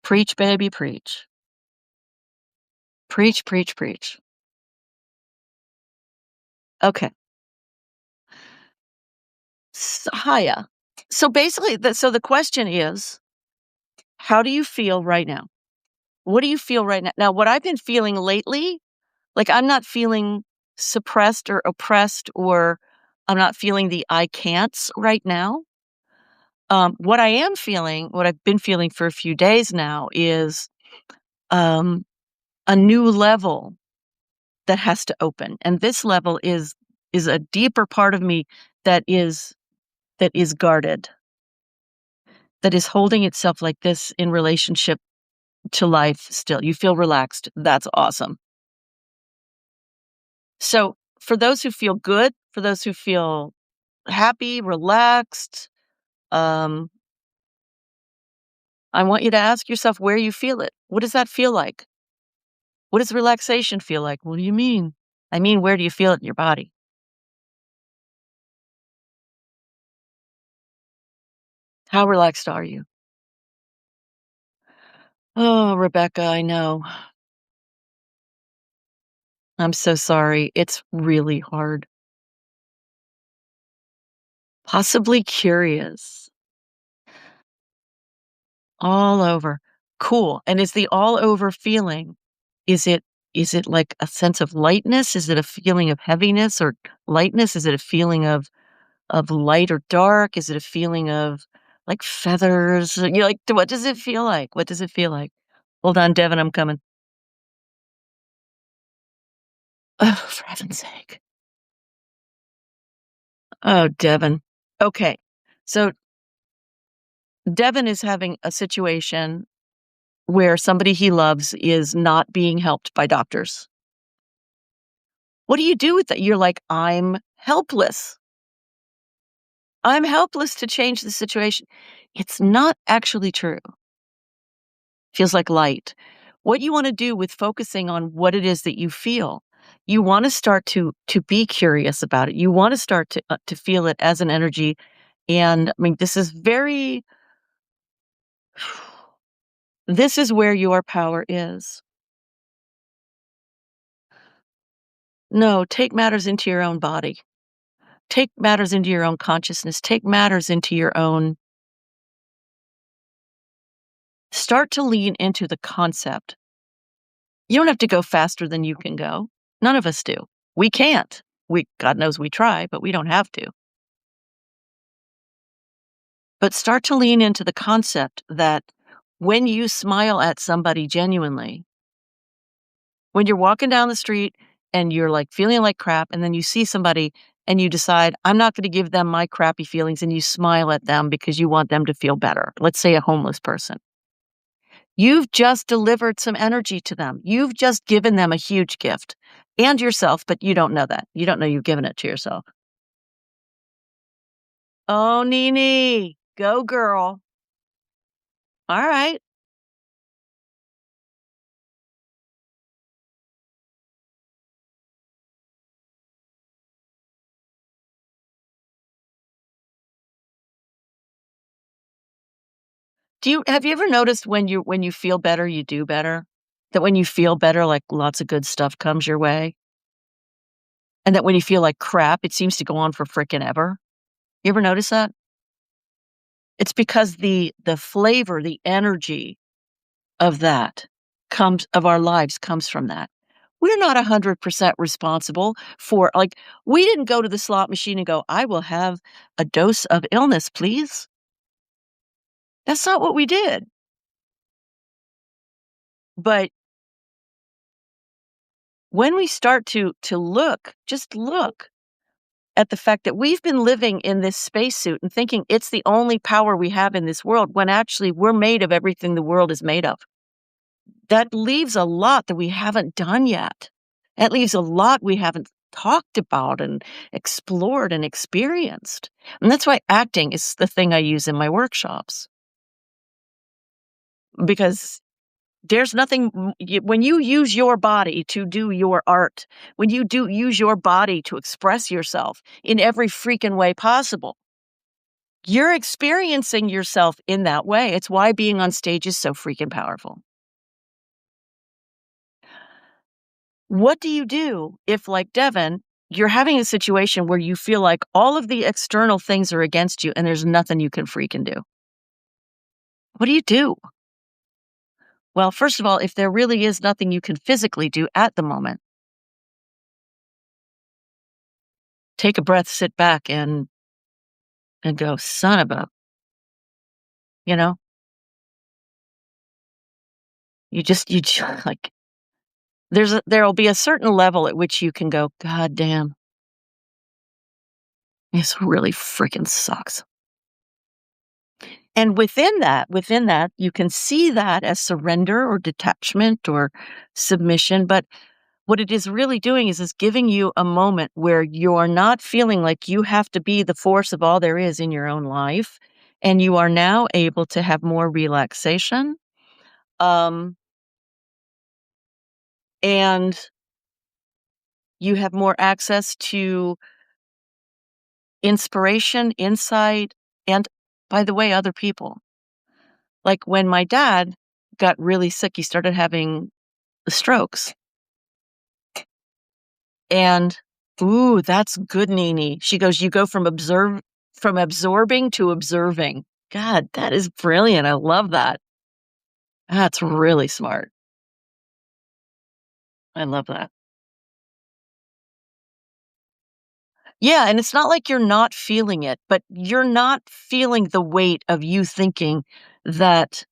preach, baby, preach. Preach, preach, preach. Okay. Hiya. So basically, the question is, how do you feel right now? What do you feel right now? Now, what I've been feeling lately, like I'm not feeling suppressed or oppressed, or I'm not feeling the I can'ts right now. What I am feeling, what I've been feeling for a few days now, is um, a new level that has to open, and this level is a deeper part of me that is guarded, that is holding itself like this in relationship to life still. You feel relaxed. That's awesome. So for those who feel good, for those who feel happy, relaxed, um, I want you to ask yourself where you feel it. What does that feel like? What does relaxation feel like? What do you mean? I mean, where do you feel it in your body? How relaxed are you? Oh, Rebecca, I know. I'm so sorry. It's really hard. Possibly curious. All over. Cool. And is the all over feeling, is it is it like a sense of lightness? Is it a feeling of heaviness or lightness? Is it a feeling of light or dark? Is it a feeling of like feathers? You're like, what does it feel like? What does it feel like? Hold on, Devin, I'm coming. Oh, for heaven's sake. Oh, Devin. Okay. So Devin is having a situation where somebody he loves is not being helped by doctors. What do you do with that? You're like, I'm helpless. I'm helpless to change the situation. It's not actually true. Feels like light. What you want to do with focusing on what it is that you feel, you want to start to be curious about it. You want to start to feel it as an energy. And I mean, this is where your power is. No, take matters into your own body. Take matters into your own consciousness. Take matters into your own. Start to lean into the concept. You don't have to go faster than you can go. None of us do. We can't. God knows we try, but we don't have to. But start to lean into the concept that when you smile at somebody genuinely, when you're walking down the street and you're like feeling like crap, and then you see somebody and you decide, I'm not going to give them my crappy feelings, and you smile at them because you want them to feel better. Let's say a homeless person. You've just delivered some energy to them. You've just given them a huge gift and yourself, but you don't know that. You don't know you've given it to yourself. Oh, Nene, go girl. All right. Have you ever noticed when you feel better, you do better? That when you feel better, like lots of good stuff comes your way? And that when you feel like crap, it seems to go on for frickin' ever? You ever notice that? It's because the flavor, the energy of that of our lives comes from that. We're not 100% responsible for, like, we didn't go to the slot machine and go, "I will have a dose of illness, please." That's not what we did. But when we start to look, just look at the fact that we've been living in this spacesuit and thinking it's the only power we have in this world, when actually we're made of everything the world is made of. That leaves a lot that we haven't done yet. That leaves a lot we haven't talked about and explored and experienced. And that's why acting is the thing I use in my workshops. Because there's nothing when you use your body to do your art, when you do use your body to express yourself in every freaking way possible, you're experiencing yourself in that way. It's why being on stage is so freaking powerful. What do you do if, like Devin, you're having a situation where you feel like all of the external things are against you and there's nothing you can freaking do? What do you do? Well, first of all, if there really is nothing you can physically do at the moment, take a breath, sit back and go, son of a, you know, like, there'll be a certain level at which you can go, God damn, this really freaking sucks. And within that, you can see that as surrender or detachment or submission. But what it is really doing is giving you a moment where you're not feeling like you have to be the force of all there is in your own life. And you are now able to have more relaxation. And you have more access to inspiration, insight, and, by the way, other people. Like when my dad got really sick, he started having the strokes. And, ooh, that's good, Nene. She goes, you go from absorbing to observing. God, that is brilliant. I love that. That's really smart. I love that. Yeah, and it's not like you're not feeling it, but you're not feeling the weight of you thinking that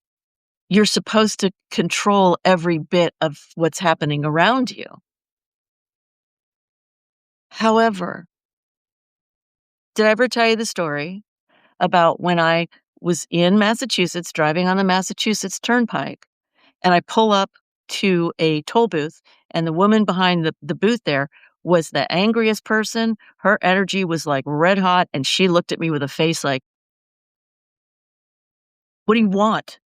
you're supposed to control every bit of what's happening around you. However, did I ever tell you the story about when I was in Massachusetts driving on the Massachusetts Turnpike and I pull up to a toll booth and the woman behind the booth there was the angriest person. Her energy was like red hot and she looked at me with a face like, "What do you want?"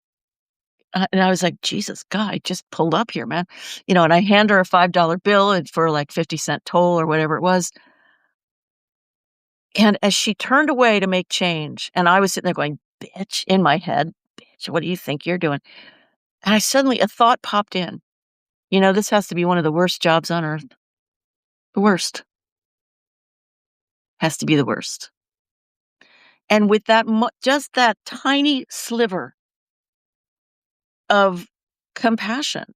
And I was like, "Jesus, God, I just pulled up here, man." And I hand her a $5 bill and for like 50-cent toll or whatever it was. And as she turned away to make change, and I was sitting there going, "Bitch," in my head, "Bitch, what do you think you're doing?" And I suddenly a thought popped in. This has to be one of the worst jobs on earth. The worst. Has to be the worst. And with that just that tiny sliver of compassion,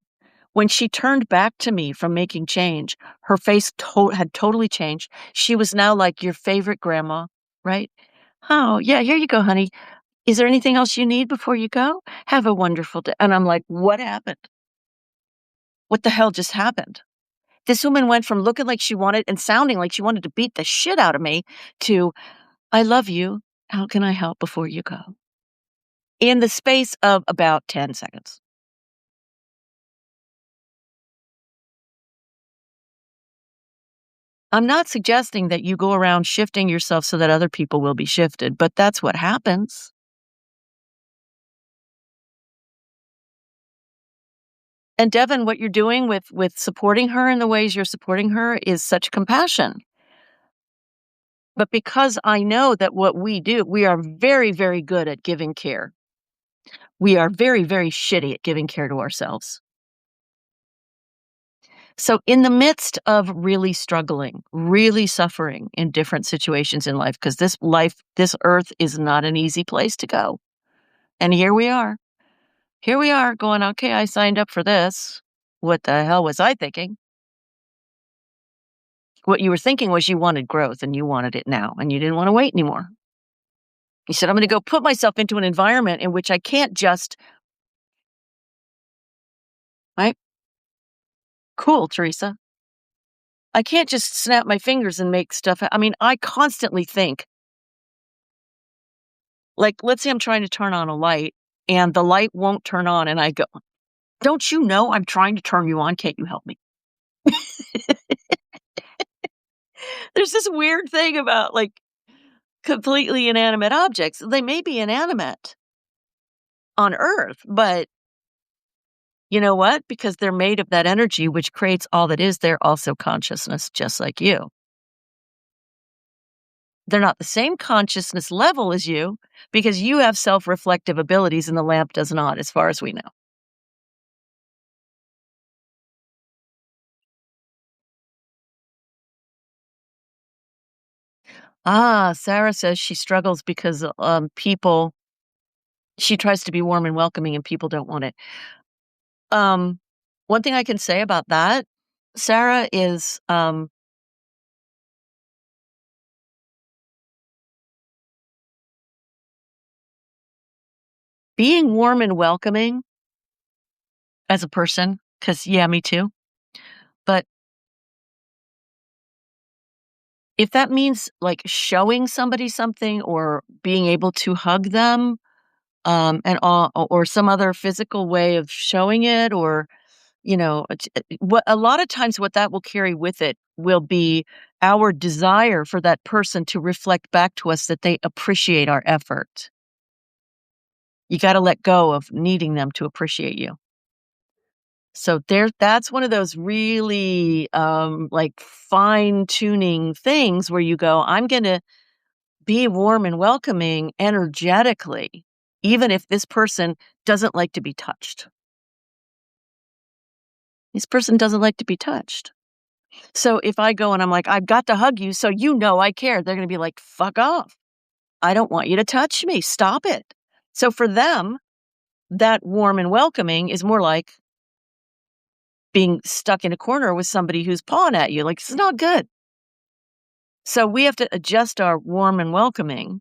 when she turned back to me from making change, her face had totally changed. She was now like your favorite grandma, right? "Oh, yeah, here you go, honey. Is there anything else you need before you go? Have a wonderful day." And I'm like, "What happened? What the hell just happened?" This woman went from looking like she wanted and sounding like she wanted to beat the shit out of me to, "I love you. How can I help before you go?" In the space of about 10 seconds. I'm not suggesting that you go around shifting yourself so that other people will be shifted, but that's what happens. And Devin, what you're doing with supporting her in the ways you're supporting her is such compassion. But because I know that what we do, we are very, very good at giving care. We are very, very shitty at giving care to ourselves. So, in the midst of really struggling, really suffering in different situations in life, because this earth is not an easy place to go. And here we are. Here we are going, okay, I signed up for this. What the hell was I thinking? What you were thinking was you wanted growth and you wanted it now and you didn't want to wait anymore. You said, I'm going to go put myself into an environment in which I can't just, right? Cool, Teresa. I can't just snap my fingers and make stuff. I mean, I constantly think, like, let's say I'm trying to turn on a light and the light won't turn on. And I go, don't you know I'm trying to turn you on? Can't you help me? There's this weird thing about like completely inanimate objects. They may be inanimate on Earth, but you know what? Because they're made of that energy, which creates all that is, they're also consciousness, just like you. They're not the same consciousness level as you because you have self reflective abilities and the lamp does not, as far as we know. Sarah says she struggles because she tries to be warm and welcoming and people don't want it. Um, One thing I can say about that, Sarah, is being warm and welcoming as a person, because, yeah, me too. But if that means like showing somebody something or being able to hug them, and or some other physical way of showing it, or what a lot of times what that will carry with it will be our desire for that person to reflect back to us that they appreciate our effort. You got to let go of needing them to appreciate you. So that's one of those really like fine tuning things where you go, I'm going to be warm and welcoming energetically, even if this person doesn't like to be touched. This person doesn't like to be touched. So if I go and I'm like, I've got to hug you so you know I care, they're going to be like, fuck off. I don't want you to touch me. Stop it. So for them, that warm and welcoming is more like, being stuck in a corner with somebody who's pawing at you. Like, it's not good. So we have to adjust our warm and welcoming,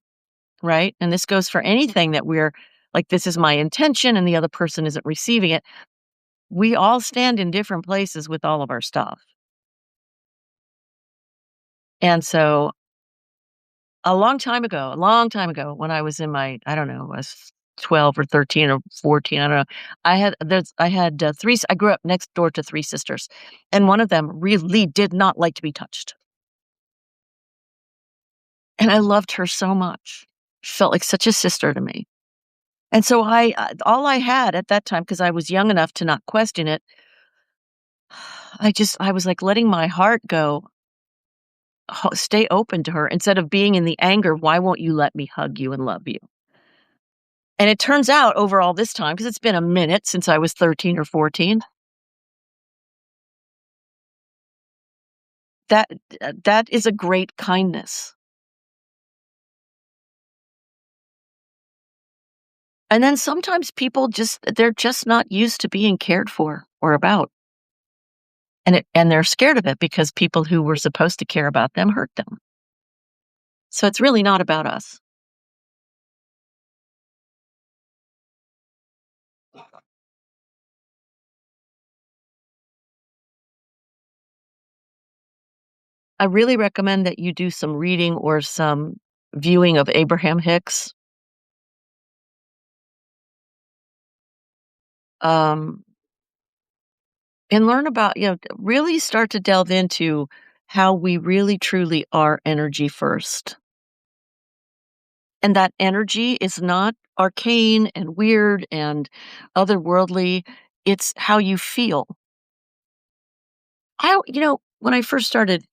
right? And this goes for anything that we're like, this is my intention and the other person isn't receiving it. We all stand in different places with all of our stuff. And so a long time ago, when I was in my, I don't know, I was 12 or 13 or 14, I don't know. I had 3, I grew up next door to 3 sisters, and one of them really did not like to be touched. And I loved her so much. She felt like such a sister to me. And so all I had at that time, because I was young enough to not question it, I was like letting my heart go, stay open to her instead of being in the anger, why won't you let me hug you and love you? And it turns out over all this time, because it's been a minute since I was 13 or 14, that that is a great kindness. And then sometimes people they're just not used to being cared for or about. And they're scared of it because people who were supposed to care about them hurt them. So it's really not about us. I really recommend that you do some reading or some viewing of Abraham Hicks. Um, and learn about, really start to delve into how we really truly are energy first. And that energy is not arcane and weird and otherworldly. It's how you feel. When I first started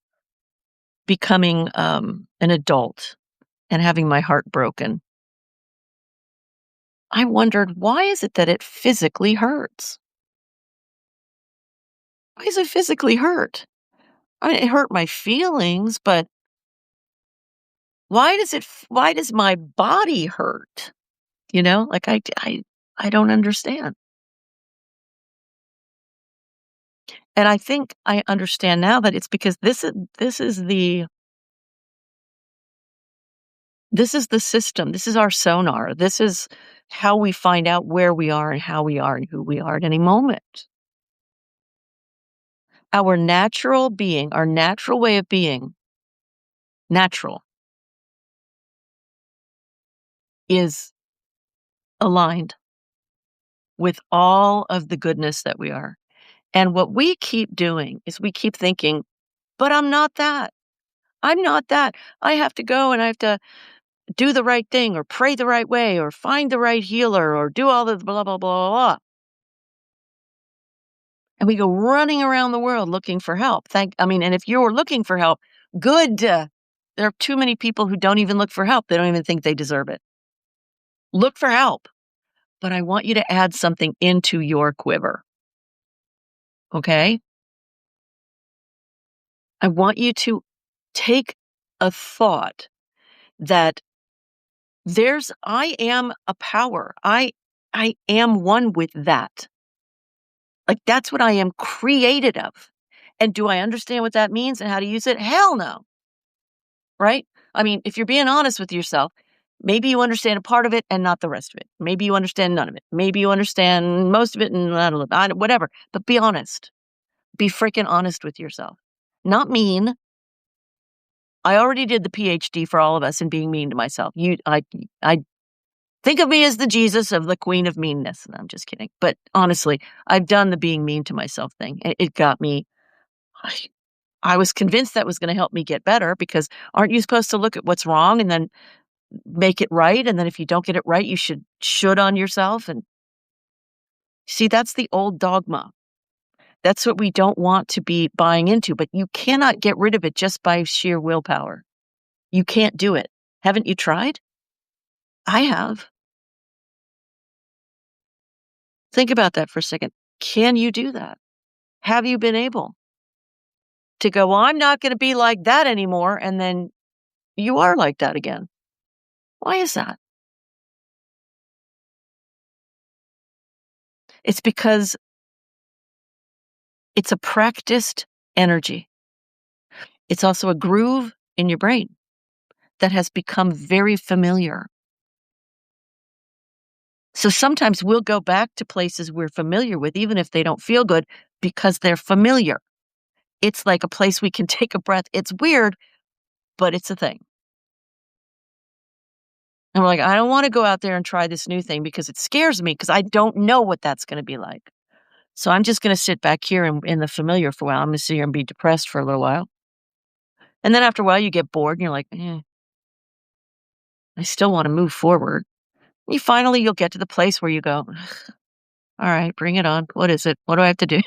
becoming an adult and having my heart broken, I wondered, why is it that it physically hurts? Why does it physically hurt? I mean, it hurt my feelings, but why does my body hurt? Like I don't understand. And I think I understand now that it's because this is the system. This is our sonar. This is how we find out where we are and how we are and who we are at any moment. Our natural being, our natural way of being, natural, is aligned with all of the goodness that we are. And what we keep doing is we keep thinking, but I'm not that. I'm not that. I have to go and I have to do the right thing or pray the right way or find the right healer or do all the blah, blah, blah, blah, blah. And we go running around the world looking for help. And if you're looking for help, good. There are too many people who don't even look for help. They don't even think they deserve it. Look for help. But I want you to add something into your quiver. Okay? I want you to take a thought that I am a power. I am one with that. Like, that's what I am created of. And do I understand what that means and how to use it? Hell no. Right? I mean, if you're being honest with yourself, maybe you understand a part of it and not the rest of it. Maybe you understand none of it. Maybe you understand most of it and whatever. But be honest. Be freaking honest with yourself. Not mean. I already did the PhD for all of us in being mean to myself. I think of me as the Jesus of the queen of meanness. And I'm just kidding. But honestly, I've done the being mean to myself thing. It got me. I was convinced that was going to help me get better because aren't you supposed to look at what's wrong and then make it right? And then if you don't get it right, you should on yourself. And see, that's the old dogma. That's what we don't want to be buying into, but you cannot get rid of it just by sheer willpower. You can't do it. Haven't you tried? I have. Think about that for a second. Can you do that? Have you been able to go, well, I'm not going to be like that anymore, and then you are like that again? Why is that? It's because It's a practiced energy. It's also a groove in your brain that has become very familiar. So sometimes we'll go back to places we're familiar with, even if they don't feel good, because they're familiar. It's like a place we can take a breath. It's weird, but it's a thing. And we're like, I don't want to go out there and try this new thing because it scares me because I don't know what that's going to be like. So I'm just going to sit back here in the familiar for a while. I'm going to sit here and be depressed for a little while. And then after a while, you get bored and you're like, I still want to move forward. You'll get to the place where you go, all right, bring it on. What is it? What do I have to do?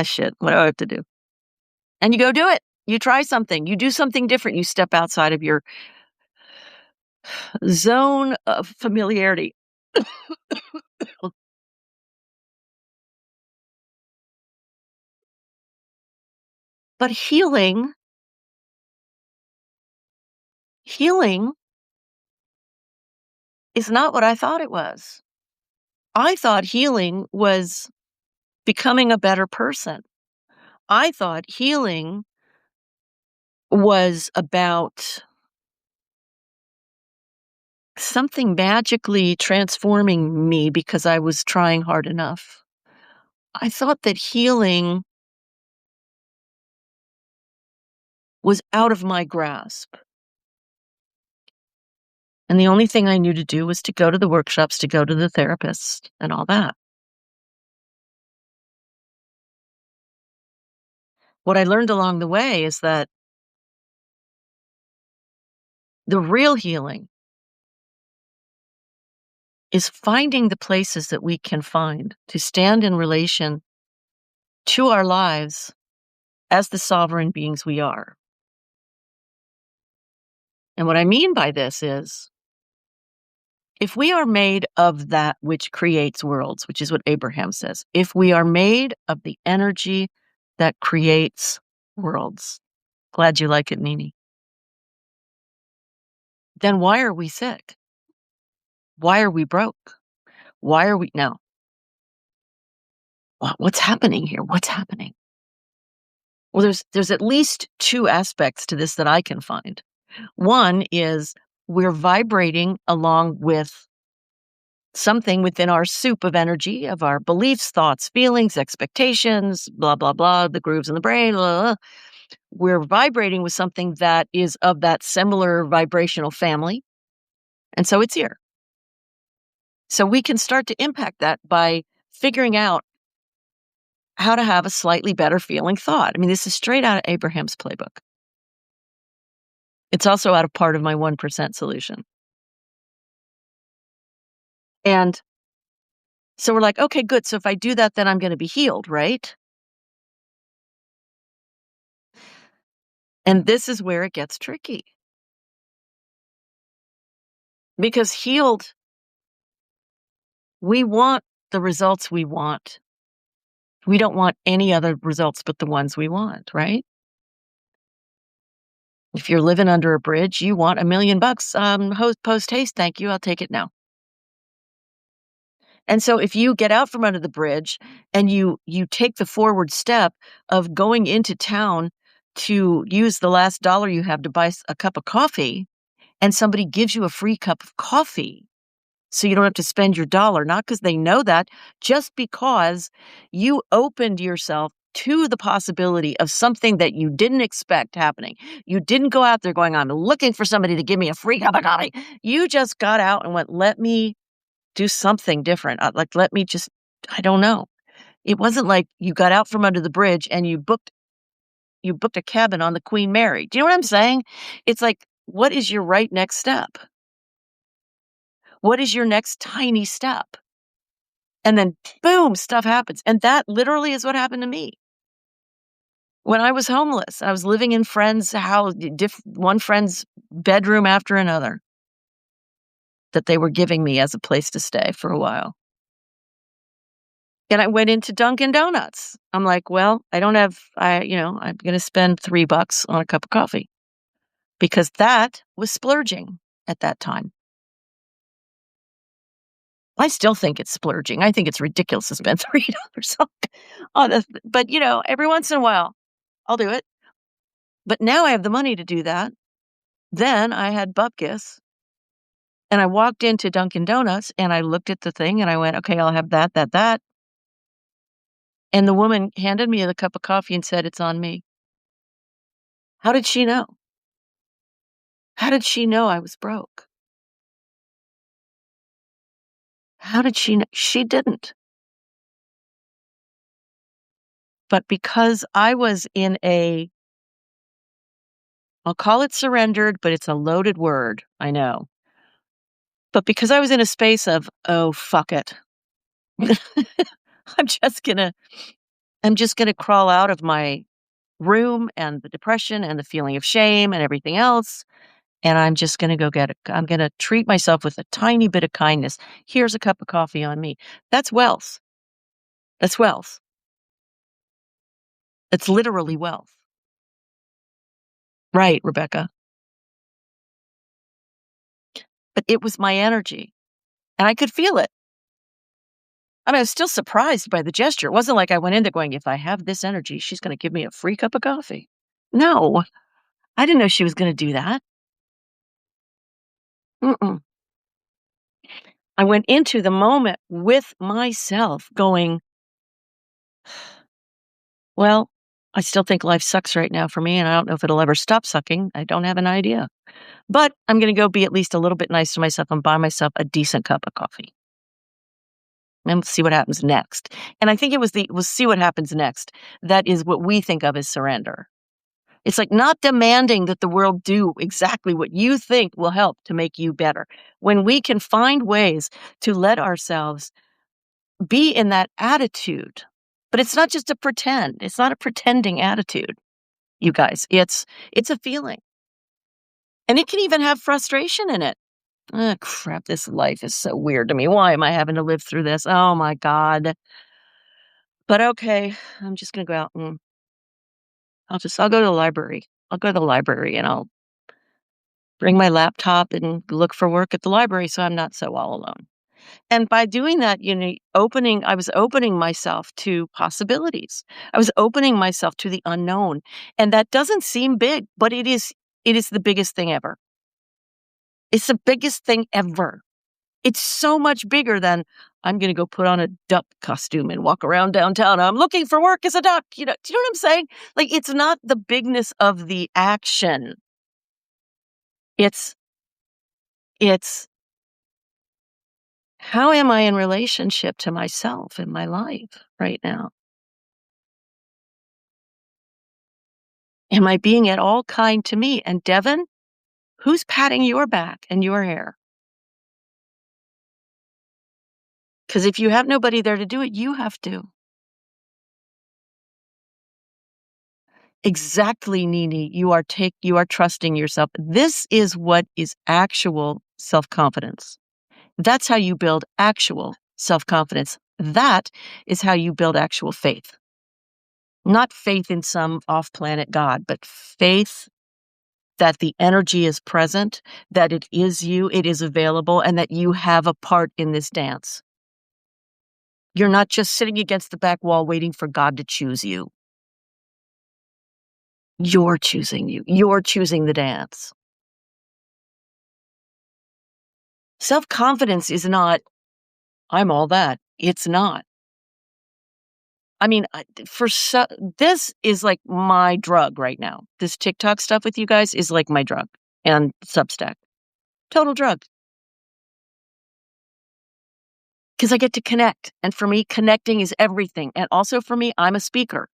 Shit. What do I have to do? And you go do it. You try something. You do something different. You step outside of your zone of familiarity. But healing is not what I thought it was. I thought healing was becoming a better person. I thought healing was about something magically transforming me because I was trying hard enough. I thought that healing was out of my grasp. And the only thing I knew to do was to go to the workshops, to go to the therapist, and all that. What I learned along the way is that the real healing is finding the places that we can find to stand in relation to our lives as the sovereign beings we are. And what I mean by this is, if we are made of that which creates worlds, which is what Abraham says, if we are made of the energy that creates worlds, glad you like it, Nini, then why are we sick? Why are we broke? Why are we now? What's happening here? What's happening? Well, there's at least two aspects to this that I can find. One is we're vibrating along with something within our soup of energy, of our beliefs, thoughts, feelings, expectations, blah, blah, blah, the grooves in the brain, blah, blah, blah. We're vibrating with something that is of that similar vibrational family. And so it's here. So we can start to impact that by figuring out how to have a slightly better feeling thought. I mean, this is straight out of Abraham's playbook. It's also out of part of my 1% solution. And so we're like, okay, good. So if I do that, then I'm going to be healed, right? And this is where it gets tricky. Because healed, we want the results we want. We don't want any other results but the ones we want, right? If you're living under a bridge, you want $1 million. Post haste, thank you. I'll take it now. And so if you get out from under the bridge and you take the forward step of going into town to use the last dollar you have to buy a cup of coffee, and somebody gives you a free cup of coffee, so you don't have to spend your dollar, not because they know that, just because you opened yourself to the possibility of something that you didn't expect happening. You didn't go out there going, I'm looking for somebody to give me a free cup of coffee. You just got out and went, let me do something different. Let me just, I don't know. It wasn't like you got out from under the bridge and you booked a cabin on the Queen Mary. Do you know what I'm saying? It's like, what is your right next step? What is your next tiny step? And then boom, stuff happens. And that literally is what happened to me. When I was homeless, I was living in friends' house, one friend's bedroom after another that they were giving me as a place to stay for a while. And I went into Dunkin' Donuts. I'm like, well, I'm going to spend $3 on a cup of coffee because that was splurging at that time. I still think it's splurging. I think it's ridiculous to spend $3 on this, but, every once in a while, I'll do it. But now I have the money to do that. Then I had bupkis, and I walked into Dunkin' Donuts, and I looked at the thing, and I went, "Okay, I'll have that, that, that." And the woman handed me the cup of coffee and said, "It's on me." How did she know? How did she know I was broke? How did she know? She didn't. But because I was in I'll call it surrendered, but it's a loaded word, I know. But because I was in a space of, "Oh, fuck it. I'm just gonna I'm just gonna crawl out of my room and the depression and the feeling of shame and everything else, and I'm just gonna go get it. I'm gonna treat myself with a tiny bit of kindness. Here's a cup of coffee on me." That's wealth. That's wealth. It's literally wealth. Right, Rebecca. But it was my energy, and I could feel it. I mean, I was still surprised by the gesture. It wasn't like I went in there going, "If I have this energy, she's gonna give me a free cup of coffee." No, I didn't know she was gonna do that. Mm-mm. I went into the moment with myself going, "Well, I still think life sucks right now for me, and I don't know if it'll ever stop sucking. I don't have an idea. But I'm gonna go be at least a little bit nice to myself and buy myself a decent cup of coffee and see what happens next." And I think it was see what happens next. That is what we think of as surrender. It's like not demanding that the world do exactly what you think will help to make you better. When we can find ways to let ourselves be in that attitude, but it's not just a pretend. It's not a pretending attitude, you guys. It's a feeling. And it can even have frustration in it. "Ah, crap, this life is so weird to me. Why am I having to live through this? Oh my God." But okay, I'm just gonna go out and I'll go to the library. I'll go to the library and I'll bring my laptop and look for work at the library so I'm not so all alone. And by doing that, I was opening myself to possibilities. I was opening myself to the unknown. And that doesn't seem big, but it is the biggest thing ever. It's the biggest thing ever. It's so much bigger than I'm going to go put on a duck costume and walk around downtown. I'm looking for work as a duck. Do you know what I'm saying? Like it's not the bigness of the action. It's it's how am I in relationship to myself in my life right now? Am I being at all kind to me? And Devin, who's patting your back and your hair? Because if you have nobody there to do it, you have to. Exactly, Nini. You are trusting yourself. This is what is actual self-confidence. That's how you build actual self-confidence. That is how you build actual faith. Not faith in some off-planet God, but faith that the energy is present, that it is you, it is available, and that you have a part in this dance. You're not just sitting against the back wall waiting for God to choose you. You're choosing you. You're choosing the dance. Self-confidence is not, "I'm all that." It's not. I mean, this is like my drug right now. This TikTok stuff with you guys is like my drug and Substack. Total drug. Because I get to connect. And for me, connecting is everything. And also for me, I'm a speaker.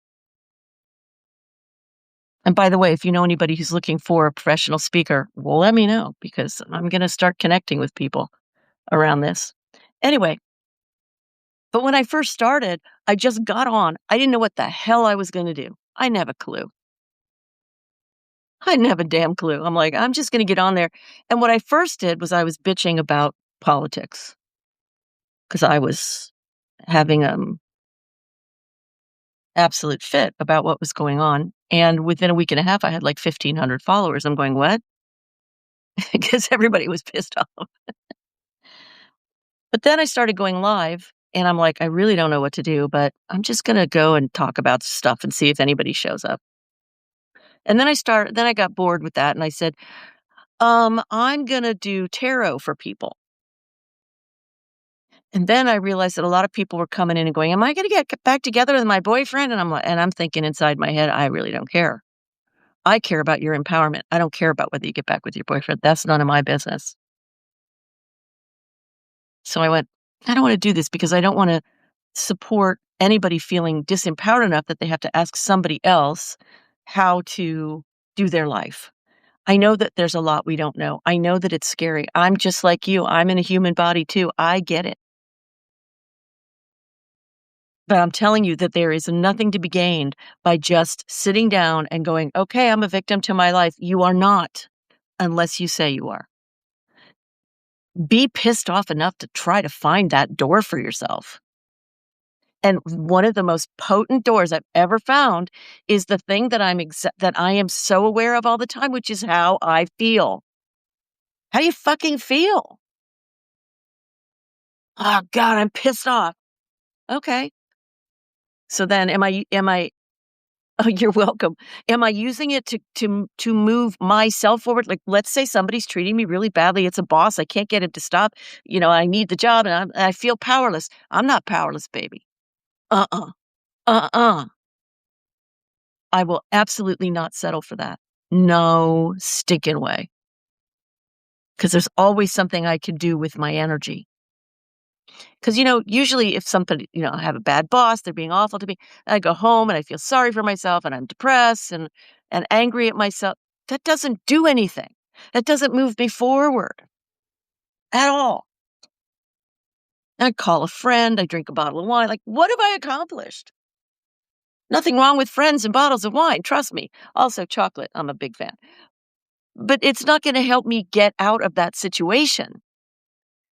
And by the way, if you know anybody who's looking for a professional speaker, well, let me know because I'm going to start connecting with people around this. Anyway, but when I first started, I just got on. I didn't know what the hell I was going to do. I didn't have a clue. I didn't have a damn clue. I'm like, I'm just going to get on there. And what I first did was I was bitching about politics because I was having absolute fit about what was going on. And within a week and a half, I had like 1,500 followers. I'm going, what? Because everybody was pissed off. But then I started going live, and I'm like, "I really don't know what to do, but I'm just gonna go and talk about stuff and see if anybody shows up." And then I got bored with that, and I said, I'm gonna do tarot for people." And then I realized that a lot of people were coming in and going, "Am I gonna get back together with my boyfriend?" And I'm thinking inside my head, "I really don't care. I care about your empowerment. I don't care about whether you get back with your boyfriend. That's none of my business." So I went, "I don't wanna do this because I don't wanna support anybody feeling disempowered enough that they have to ask somebody else how to do their life. I know that there's a lot we don't know. I know that it's scary. I'm just like you. I'm in a human body too. I get it. But I'm telling you that there is nothing to be gained by just sitting down and going, okay, I'm a victim to my life. You are not, unless you say you are. Be pissed off enough to try to find that door for yourself. And one of the most potent doors I've ever found is the thing that that I am so aware of all the time, which is how I feel. How do you fucking feel? Oh God, I'm pissed off. Okay. So then am I oh, you're welcome. Am I using it to move myself forward? Like, let's say somebody's treating me really badly. It's a boss. I can't get him to stop. I need the job and I feel powerless. I'm not powerless, baby. Uh-uh. Uh-uh. I will absolutely not settle for that. No stinking way. Because there's always something I can do with my energy. Because, usually if somebody, I have a bad boss, they're being awful to me, I go home and I feel sorry for myself and I'm depressed and angry at myself. That doesn't do anything. That doesn't move me forward at all. I call a friend, I drink a bottle of wine. Like, what have I accomplished? Nothing wrong with friends and bottles of wine, trust me. Also, chocolate, I'm a big fan. But it's not going to help me get out of that situation.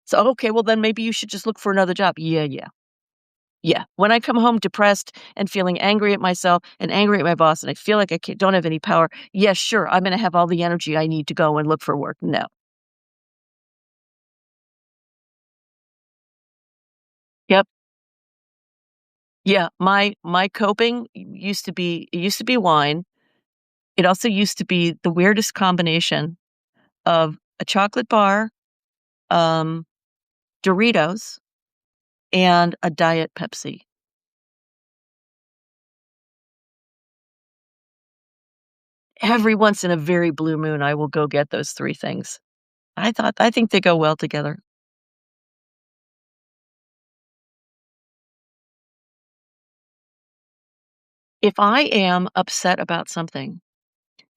So, okay, well, then maybe you should just look for another job. Yeah, yeah. Yeah, when I come home depressed and feeling angry at myself and angry at my boss, and I feel like don't have any power, yes, sure, I'm gonna have all the energy I need to go and look for work. No. Yep. Yeah, my coping used to be wine. It also used to be the weirdest combination of a chocolate bar, um, Doritos, and a Diet Pepsi. Every once in a very blue moon, I will go get those 3 things. I think they go well together. If I am upset about something,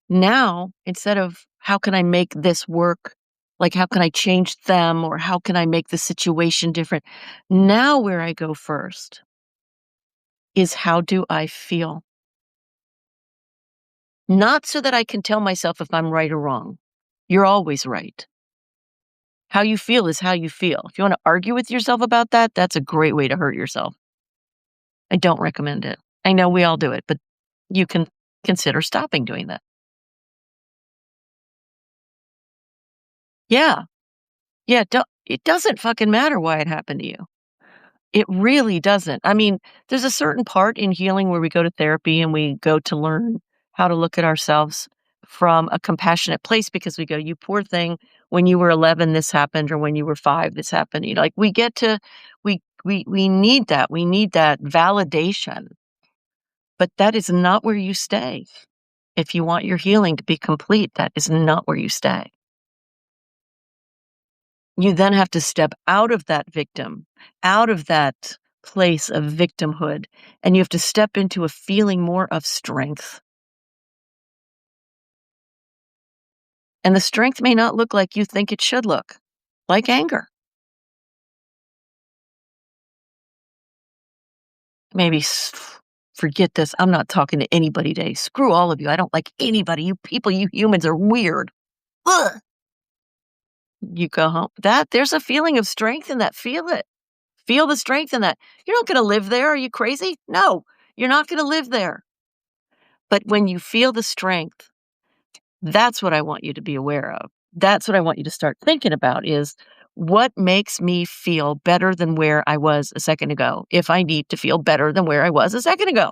now, instead of how can I make this work, like how can I change them or how can I make the situation different? Now, where I go first is how do I feel? Not so that I can tell myself if I'm right or wrong. You're always right. How you feel is how you feel. If you want to argue with yourself about that, that's a great way to hurt yourself. I don't recommend it. I know we all do it, but you can consider stopping doing that. Yeah. Yeah. It doesn't fucking matter why it happened to you. It really doesn't. I mean, there's a certain part in healing where we go to therapy and we go to learn how to look at ourselves from a compassionate place because we go, "You poor thing, when you were 11, this happened, or when you were 5, this happened." Like we get to we need that. We need that validation. But that is not where you stay. If you want your healing to be complete, that is not where you stay. You then have to step out of that victim, out of that place of victimhood, and you have to step into a feeling more of strength. And the strength may not look like you think it should look, like anger. Maybe forget this. I'm not talking to anybody today. Screw all of you. I don't like anybody. You people, you humans are weird. Ugh. You go home. There's a feeling of strength in that. Feel it. Feel the strength in that. You're not going to live there. Are you crazy? No, you're not going to live there. But when you feel the strength, that's what I want you to be aware of. That's what I want you to start thinking about is What makes me feel better than where I was a second ago if I need to feel better than where I was a second ago?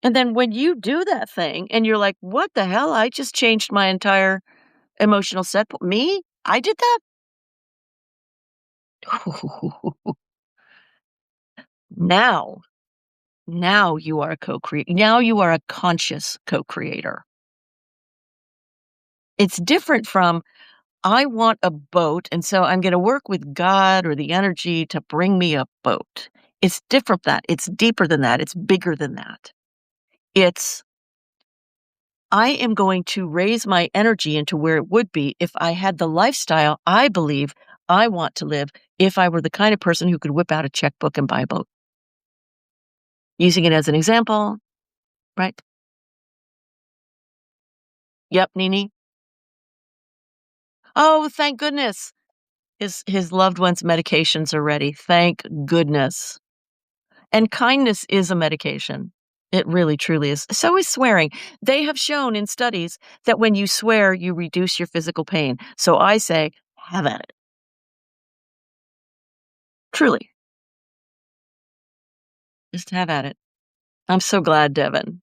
And then when you do that thing and you're like, "What the hell? I just changed my entire emotional set po me? I did that?" Now, now you are a co-creator. Now you are a conscious co-creator. It's different from, "I want a boat, and so I'm gonna work with God or the energy to bring me a boat." It's different that. It's deeper than that. It's bigger than that. It's, I am going to raise my energy into where it would be if I had the lifestyle I believe I want to live if I were the kind of person who could whip out a checkbook and buy a boat. Using it as an example, right? Yep, Nini. Oh, thank goodness. His loved one's medications are ready. Thank goodness. And kindness is a medication. It really truly is. So is swearing. They have shown in studies that when you swear, you reduce your physical pain. So I say, have at it. Truly, just have at it. I'm so glad, Devin.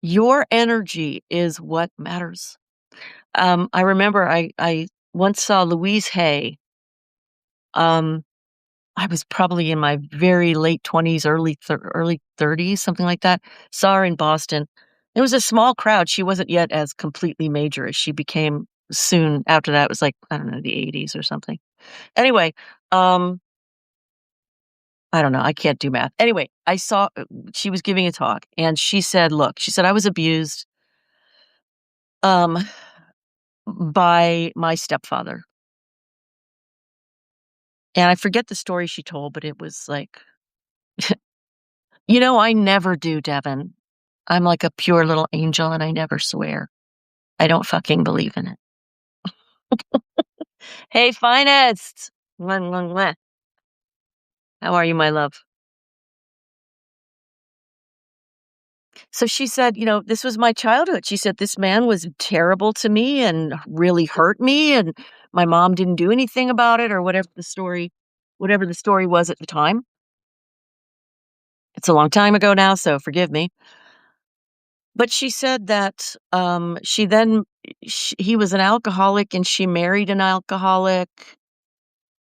Your energy is what matters. I remember I once saw Louise Hay. Um, I was probably in my very late 20s, early 30s, something like that. Saw her in Boston. It was a small crowd. She wasn't yet as completely major as she became soon after that. It was like, I don't know, the 80s or something. Anyway, um, I don't know. I can't do math. Anyway, I saw she was giving a talk and she said, "Look," she said, "I was abused um by my stepfather." And I forget the story she told, but it was like, I never do, Devin. I'm like a pure little angel and I never swear. I don't fucking believe in it. Hey, finest. Mwah, mwah, mwah. How are you, my love? So she said, this was my childhood. She said, this man was terrible to me and really hurt me. And my mom didn't do anything about it or whatever the story was at the time. It's a long time ago now, so forgive me. But she said that he was an alcoholic and she married an alcoholic.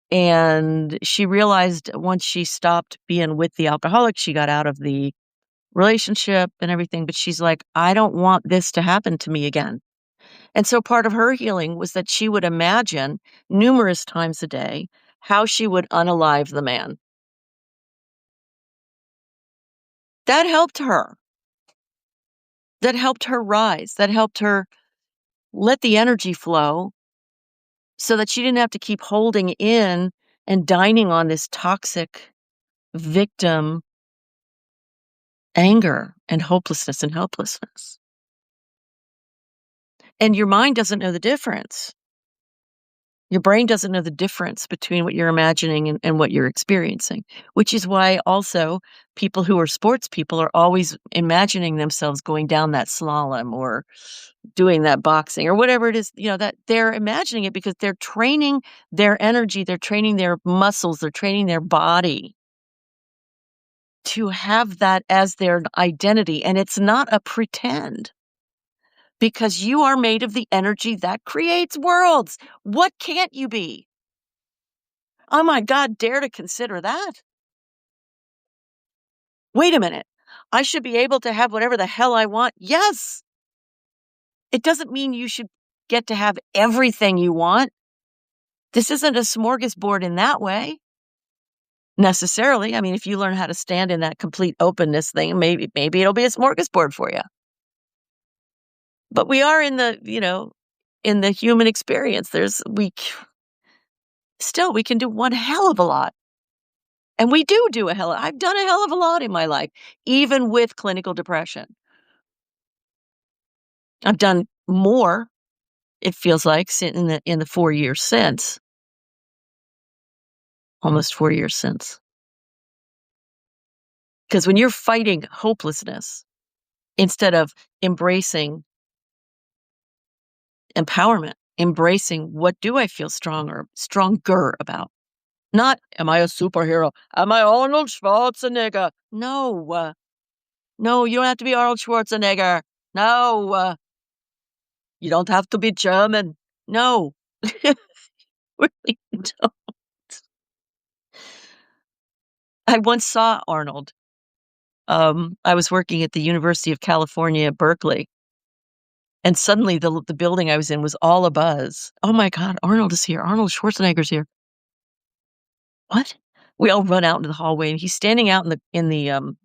And she realized once she stopped being with the alcoholic, she got out of the relationship and everything. But she's like, I don't want this to happen to me again. And so part of her healing was that she would imagine numerous times a day how she would unalive the man. That helped her. That helped her rise. That helped her let the energy flow so that she didn't have to keep holding in and dining on this toxic victim anger and hopelessness and helplessness. And your mind doesn't know the difference. Your brain doesn't know the difference between what you're imagining and what you're experiencing, which is why also people who are sports people are always imagining themselves going down that slalom or doing that boxing or whatever it is, that they're imagining it because they're training their energy, they're training their muscles, they're training their body to have that as their identity. And it's not a pretend because you are made of the energy that creates worlds. What can't you be? Oh my God, dare to consider that. Wait a minute. I should be able to have whatever the hell I want. Yes. It doesn't mean you should get to have everything you want. This isn't a smorgasbord in that way necessarily. I mean, if you learn how to stand in that complete openness thing, maybe it'll be a smorgasbord for you. But we are in the human experience. We can do one hell of a lot. And we do I've done a hell of a lot in my life, even with clinical depression. I've done more, it feels like, in the 4 years since, almost 4 years since. Because when you're fighting hopelessness instead of embracing empowerment, embracing what do I feel stronger about? Not, am I a superhero? Am I Arnold Schwarzenegger? No, no, you don't have to be Arnold Schwarzenegger. No, you don't have to be German. No, really don't. I once saw Arnold. I was working at the University of California, Berkeley, and suddenly the building I was in was all abuzz. Oh my God, Arnold is here. Arnold Schwarzenegger's here. What? We all run out into the hallway, and he's standing out in the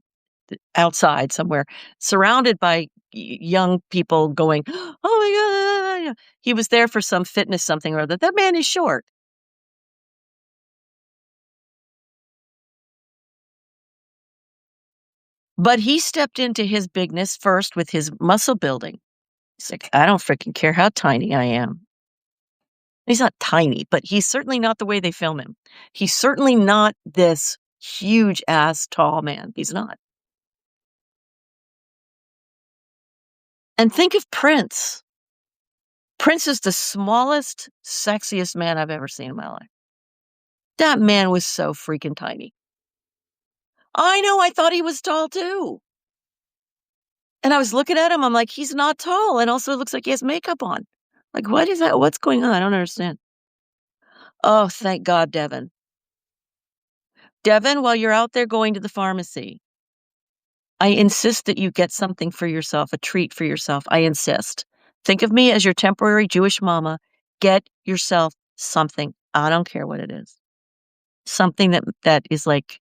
outside somewhere, surrounded by young people going, "Oh my God." He was there for some fitness something or other. That man is short. But he stepped into his bigness first with his muscle building. He's like, I don't freaking care how tiny I am. He's not tiny, but he's certainly not the way they film him. He's certainly not this huge ass tall man. He's not. And think of Prince. Prince is the smallest, sexiest man I've ever seen in my life. That man was so freaking tiny. I know, I thought he was tall too. And I was looking at him, I'm like, he's not tall. And also it looks like he has makeup on. Like, what is that? What's going on? I don't understand. Oh, thank God, Devin. Devin, while you're out there going to the pharmacy, I insist that you get something for yourself, a treat for yourself. I insist. Think of me as your temporary Jewish mama. Get yourself something. I don't care what it is. Something that is like,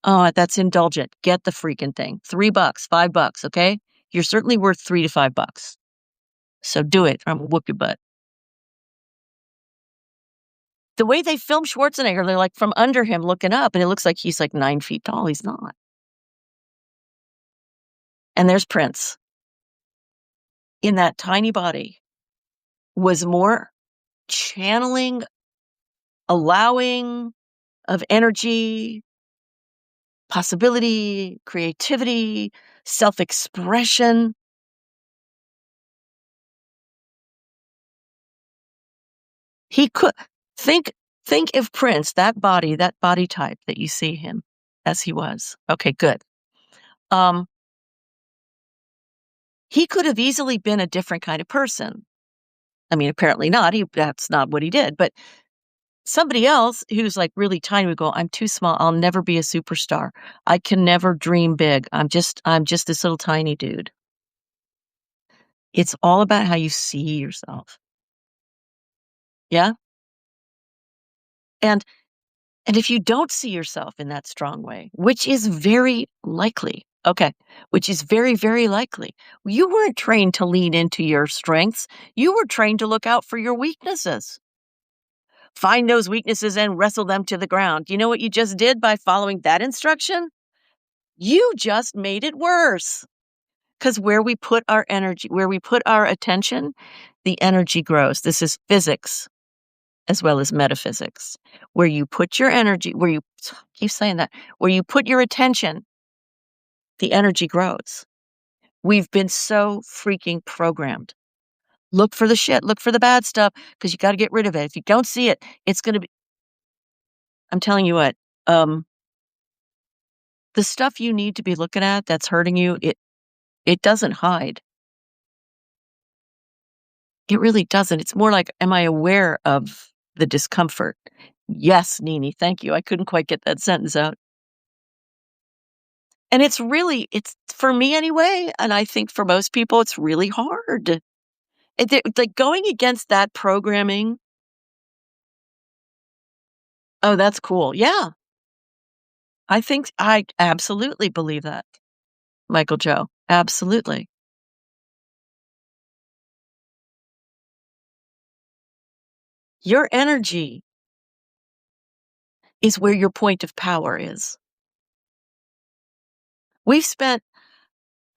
oh, that's indulgent. Get the freaking thing. $3, $5, okay? You're certainly worth $3 to $5. So do it, or I'm gonna whoop your butt. The way they film Schwarzenegger, they're like from under him looking up, and it looks like he's like 9 feet tall. He's not. And there's Prince in that tiny body, was more channeling, allowing of energy, possibility, creativity, self-expression. He could think think if Prince, that body type that you see him as he was. Okay, good. Um, he could have easily been a different kind of person. I mean, apparently not. That's not what he did. But somebody else who's like really tiny would go, I'm too small. I'll never be a superstar. I can never dream big. I'm just this little tiny dude. It's all about how you see yourself. Yeah. And And if you don't see yourself in that strong way, which is very likely, okay, which is very, very likely, you weren't trained to lean into your strengths. You were trained to look out for your weaknesses. Find those weaknesses and wrestle them to the ground. You know what you just did by following that instruction? You just made it worse. Because where we put our energy, where we put our attention, the energy grows. This is physics as well as metaphysics. Where you put your energy, where you keep saying that, where you put your attention, the energy grows. We've been so freaking programmed. Look for the shit, look for the bad stuff, because you got to get rid of it. If you don't see it, it's going to be, I'm telling you what, um, the stuff you need to be looking at that's hurting you, it doesn't hide. It really doesn't. It's more like, am I aware of the discomfort? Yes, Nini, thank you. I couldn't quite get that sentence out. And it's for me anyway, and I think for most people, it's really hard. Like going against that programming. Oh, that's cool. Yeah, I absolutely believe that, Michael Joe. Absolutely. Your energy is where your point of power is. We've spent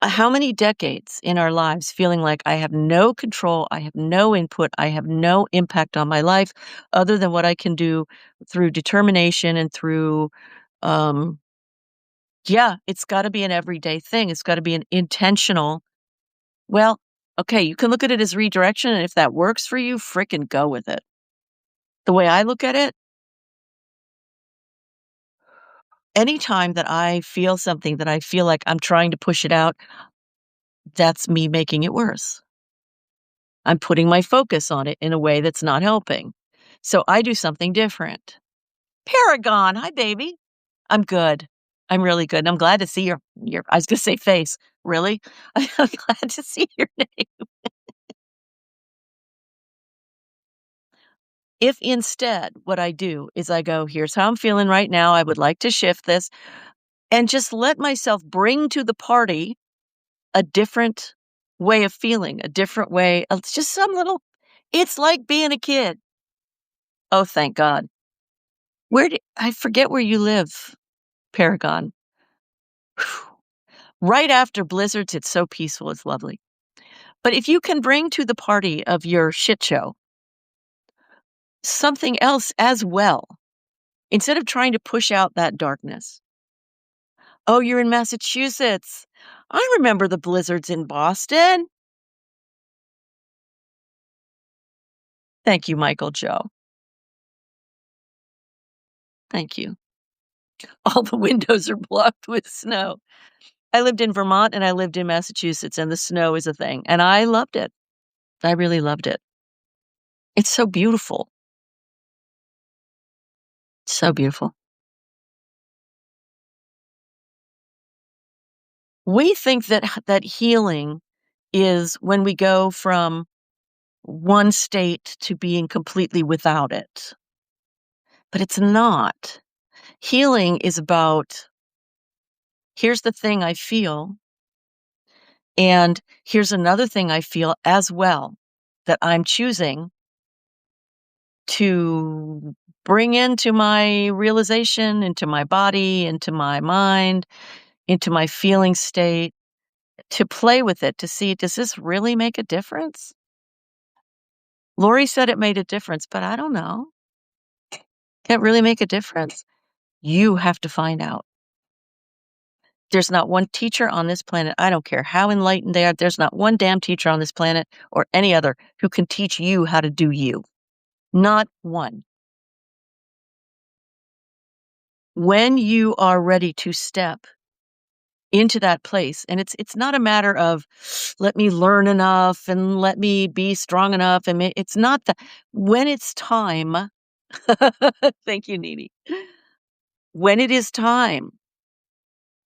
how many decades in our lives feeling like I have no control, I have no input, I have no impact on my life other than what I can do through determination and through um, Yeah, it's gotta be an everyday thing. It's gotta be an intentional well, okay, you can look at it as redirection, and if that works for you, fricking go with it. The way I look at it, anytime that I feel something that I feel like I'm trying to push it out, that's me making it worse. I'm putting my focus on it in a way that's not helping. So I do something different. Paragon, hi, baby. I'm good. I'm really good. And I'm glad to see your I was gonna say face. Really? I'm glad to see your name. If instead what I do is I go, here's how I'm feeling right now. I would like to shift this and just let myself bring to the party a different way of feeling, a different way. It's just some little, it's like being a kid. Oh, thank God. I forget where you live, Paragon. Whew. Right after blizzards, it's so peaceful. It's lovely. But if you can bring to the party of your shit show something else as well, instead of trying to push out that darkness. Oh, you're in Massachusetts. I remember the blizzards in Boston. Thank you, Michael Joe. Thank you. All the windows are blocked with snow. I lived in Vermont and I lived in Massachusetts, and the snow is a thing. And I loved it. I really loved it. It's so beautiful. So beautiful. We think that healing is when we go from one state to being completely without it. But it's not. Healing is about here's the thing I feel, and here's another thing I feel as well that I'm choosing to bring into my realization, into my body, into my mind, into my feeling state, to play with it, to see, does this really make a difference? Lori said it made a difference, but I don't know. Can it really make a difference? You have to find out. There's not one teacher on this planet, I don't care how enlightened they are, there's not one damn teacher on this planet or any other who can teach you how to do you. Not one. When you are ready to step into that place, and it's not a matter of let me learn enough and let me be strong enough, and it's not that. When it's time, thank you, Nini. When it is time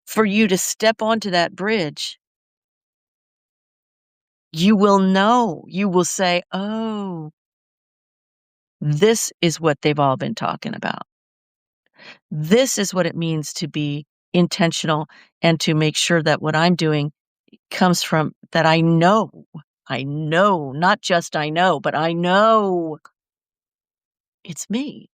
for you to step onto that bridge, you will know. You will say, "Oh, this is what they've all been talking about. This is what it means to be intentional and to make sure that what I'm doing comes from that I know. I know, not just I know, but I know it's me."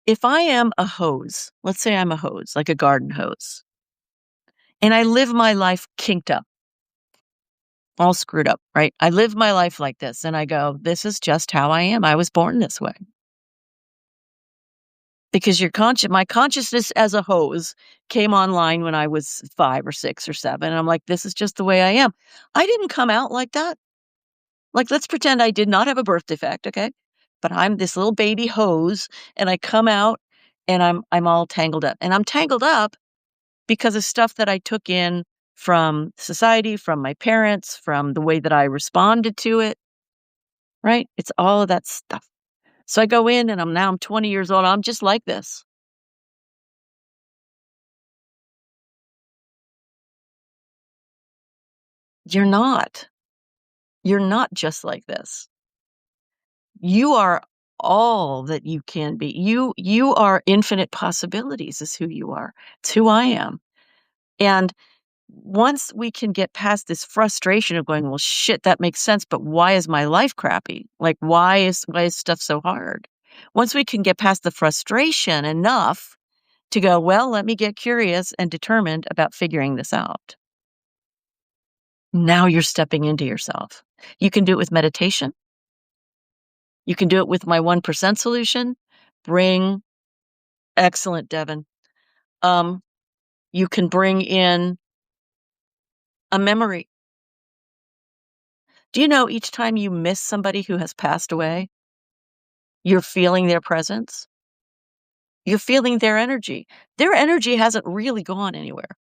If I am a hose, let's say I'm a hose, like a garden hose, and I live my life kinked up, all screwed up, right? I live my life like this and I go, this is just how I am. I was born this way. Because my consciousness as a hose came online when I was 5 or 6 or 7, and I'm like, "This is just the way I am." I didn't come out like that. Like, let's pretend I did not have a birth defect, okay? But I'm this little baby hose, and I come out, and I'm all tangled up, and I'm tangled up because of stuff that I took in from society, from my parents, from the way that I responded to it, right? It's all of that stuff. So I go in, and I'm 20 years old, I'm just like this. You're not. You're not just like this. You are all that you can be. You are infinite possibilities is who you are. It's who I am. And once we can get past this frustration of going, well, shit, that makes sense, but why is my life crappy? Like, why is stuff so hard? Once we can get past the frustration enough to go, well, let me get curious and determined about figuring this out. Now you're stepping into yourself. You can do it with meditation. You can do it with my 1% solution. Bring Excellent, Devin. Um, you can bring in a memory. Do you know each time you miss somebody who has passed away, you're feeling their presence? You're feeling their energy. Their energy hasn't really gone anywhere.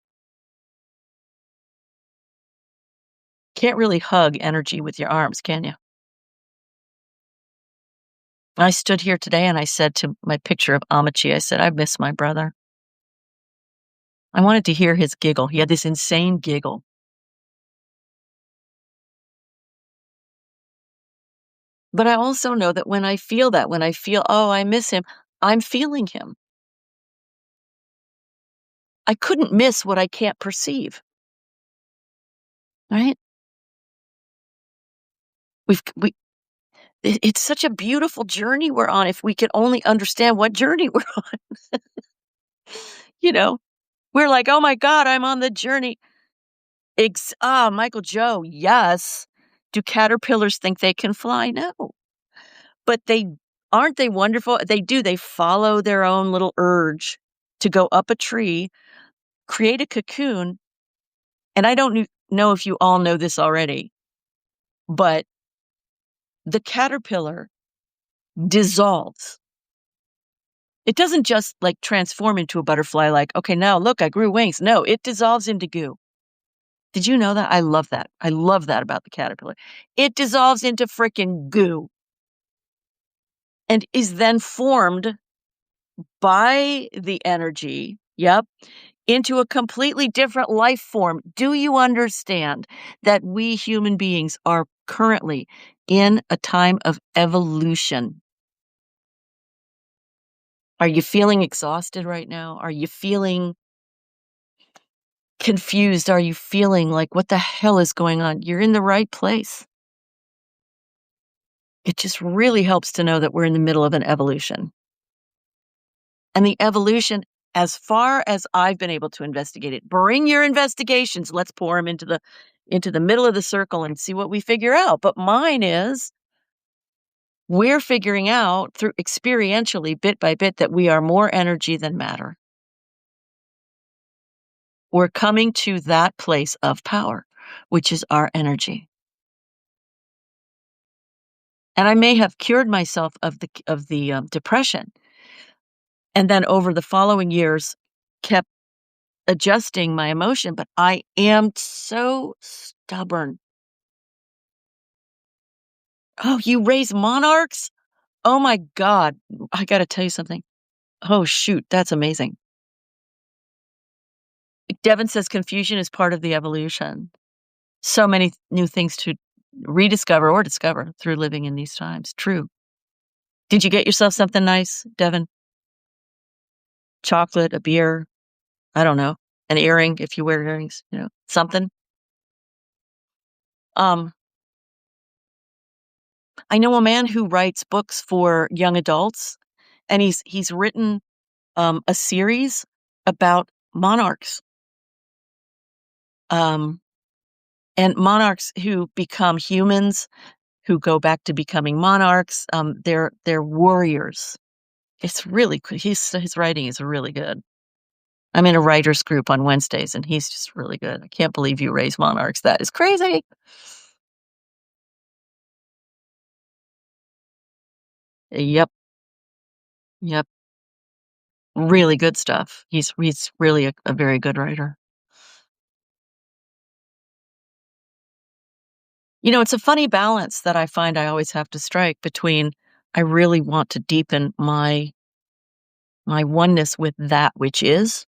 Can't really hug energy with your arms, can you? I stood here today and I said to my picture of Amachi, I said, I miss my brother. I wanted to hear his giggle. He had this insane giggle. But I also know that when I feel that, when I feel, oh, I miss him, I'm feeling him. I couldn't miss what I can't perceive. Right? We it's such a beautiful journey we're on if we could only understand what journey we're on. You know, we're like, oh my God, I'm on the journey. Michael Joe, yes. Do caterpillars think they can fly? No. But aren't they wonderful? They do. They follow their own little urge to go up a tree, create a cocoon. And I don't know if you all know this already, but the caterpillar dissolves. It doesn't just like transform into a butterfly, like, okay, now look, I grew wings. No, it dissolves into goo. Did you know that? I love that. I love that about the caterpillar. It dissolves into frickin' goo and is then formed by the energy. Yep. Into a completely different life form. Do you understand that we human beings are currently in a time of evolution? Are you feeling exhausted right now? Are you feeling confused? Are you feeling like, what the hell is going on? You're in the right place. It just really helps to know that we're in the middle of an evolution. And the evolution, as far as I've been able to investigate it, bring your investigations. Let's pour them into the middle of the circle and see what we figure out. But mine is, we're figuring out through experientially, bit by bit, that we are more energy than matter. We're coming to that place of power, which is our energy. And I may have cured myself of the depression, and then over the following years kept adjusting my emotion, but I am so stubborn. Oh, you raise monarchs? Oh my God. I got to tell you something. Oh, shoot. That's amazing. Devin says confusion is part of the evolution. So many new things to rediscover or discover through living in these times. True. Did you get yourself something nice, Devin? Chocolate, a beer, I don't know, an earring if you wear earrings, something. Um, I know a man who writes books for young adults, and he's written a series about monarchs. And monarchs who become humans, who go back to becoming monarchs. They're warriors. It's really good. His writing is really good. I'm in a writers group on Wednesdays, and he's just really good. I can't believe you raise monarchs. That is crazy. Yep. Yep. Really good stuff. He's really a very good writer. It's a funny balance that I find I always have to strike between, I really want to deepen my oneness with that which is,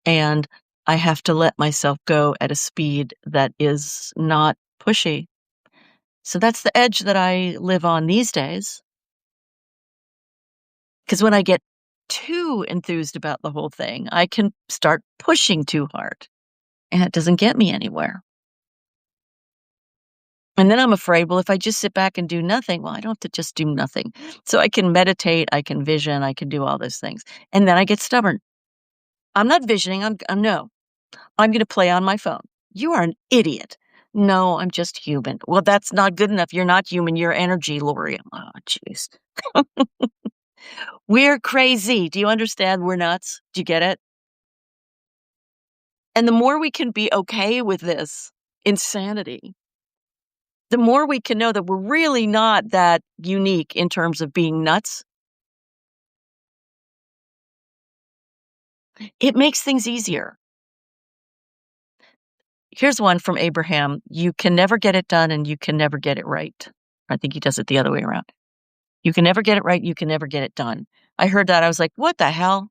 and I have to let myself go at a speed that is not pushy. So that's the edge that I live on these days. Because when I get too enthused about the whole thing, I can start pushing too hard, and it doesn't get me anywhere. And then I'm afraid, well, if I just sit back and do nothing, well, I don't have to just do nothing. So I can meditate, I can vision, I can do all those things. And then I get stubborn. I'm not visioning. No, I'm going to play on my phone. You are an idiot. No, I'm just human. Well, that's not good enough. You're not human. You're energy, Lori. Oh, jeez. We're crazy. Do you understand? We're nuts. Do you get it? And the more we can be okay with this insanity, the more we can know that we're really not that unique in terms of being nuts. It makes things easier. Here's one from Abraham. You can never get it done and you can never get it right. I think he does it the other way around. You can never get it right. You can never get it done. I heard that. I was like, what the hell?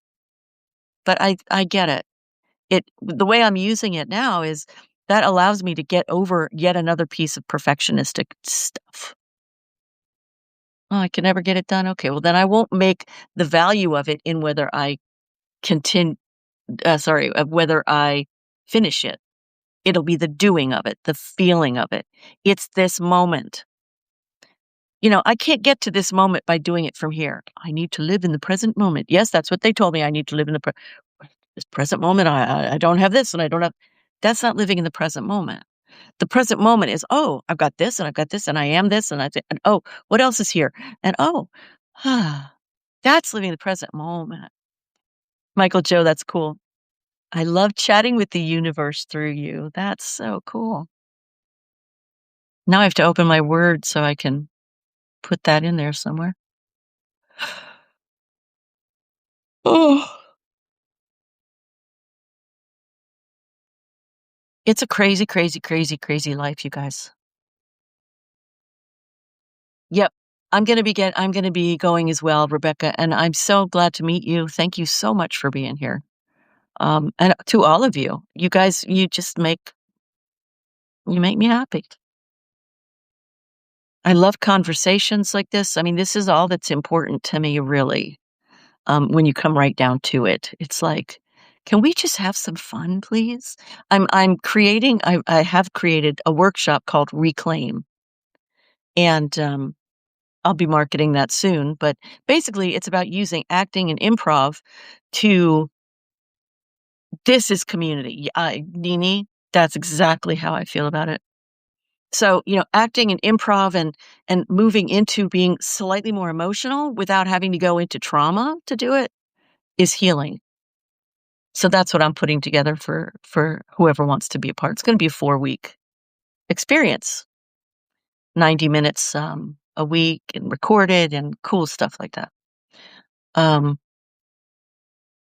But I get it. The way I'm using it now is that allows me to get over yet another piece of perfectionistic stuff. Oh, I can never get it done. Okay, well then I won't make the value of it in whether I continue. Of whether I finish it. It'll be the doing of it, the feeling of it. It's this moment. I can't get to this moment by doing it from here. I need to live in the present moment. Yes, that's what they told me. I need to live in this present moment. I don't have this and I don't have. That's not living in the present moment. The present moment is, oh, I've got this and I've got this and I am this and oh, what else is here? And oh, that's living the present moment. Michael Joe, that's cool. I love chatting with the universe through you. That's so cool. Now I have to open my Word so I can put that in there somewhere. Oh. It's a crazy, crazy, crazy, crazy life, you guys. Yep. I'm gonna be going as well, Rebecca, and I'm so glad to meet you. Thank you so much for being here. And to all of you. You guys, you make me happy. I love conversations like this. I mean, this is all that's important to me, really. When you come right down to it, it's like, can we just have some fun, please? I have created a workshop called Reclaim, and I'll be marketing that soon. But basically, it's about using acting and improv to. This is community. Nini, that's exactly how I feel about it. So, acting and improv and moving into being slightly more emotional without having to go into trauma to do it is healing. So that's what I'm putting together for whoever wants to be a part. It's going to be a 4-week experience, 90 minutes a week and recorded and cool stuff like that. Um,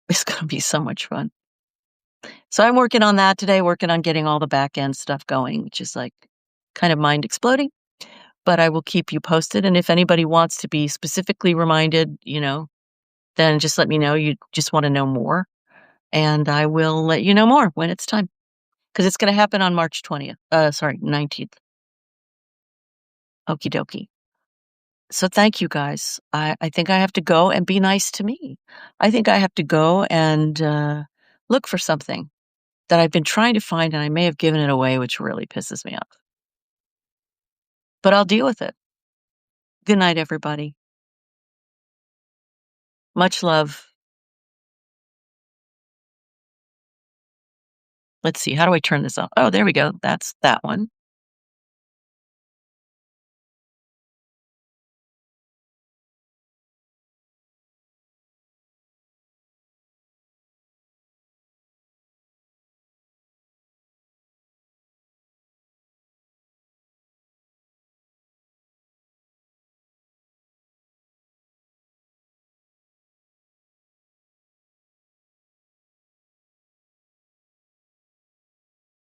it's going to be so much fun. So I'm working on that today, working on getting all the back end stuff going, which is like kind of mind exploding. But I will keep you posted. And if anybody wants to be specifically reminded, then just let me know. You just want to know more. And I will let you know more when it's time. Because it's going to happen on March 20th. 19th. Okie dokie. So thank you guys. I think I have to go and be nice to me. I think I have to go and look for something that I've been trying to find and I may have given it away, which really pisses me off. But I'll deal with it. Good night, everybody. Much love. Let's see. How do I turn this off? Oh, there we go. That's that one.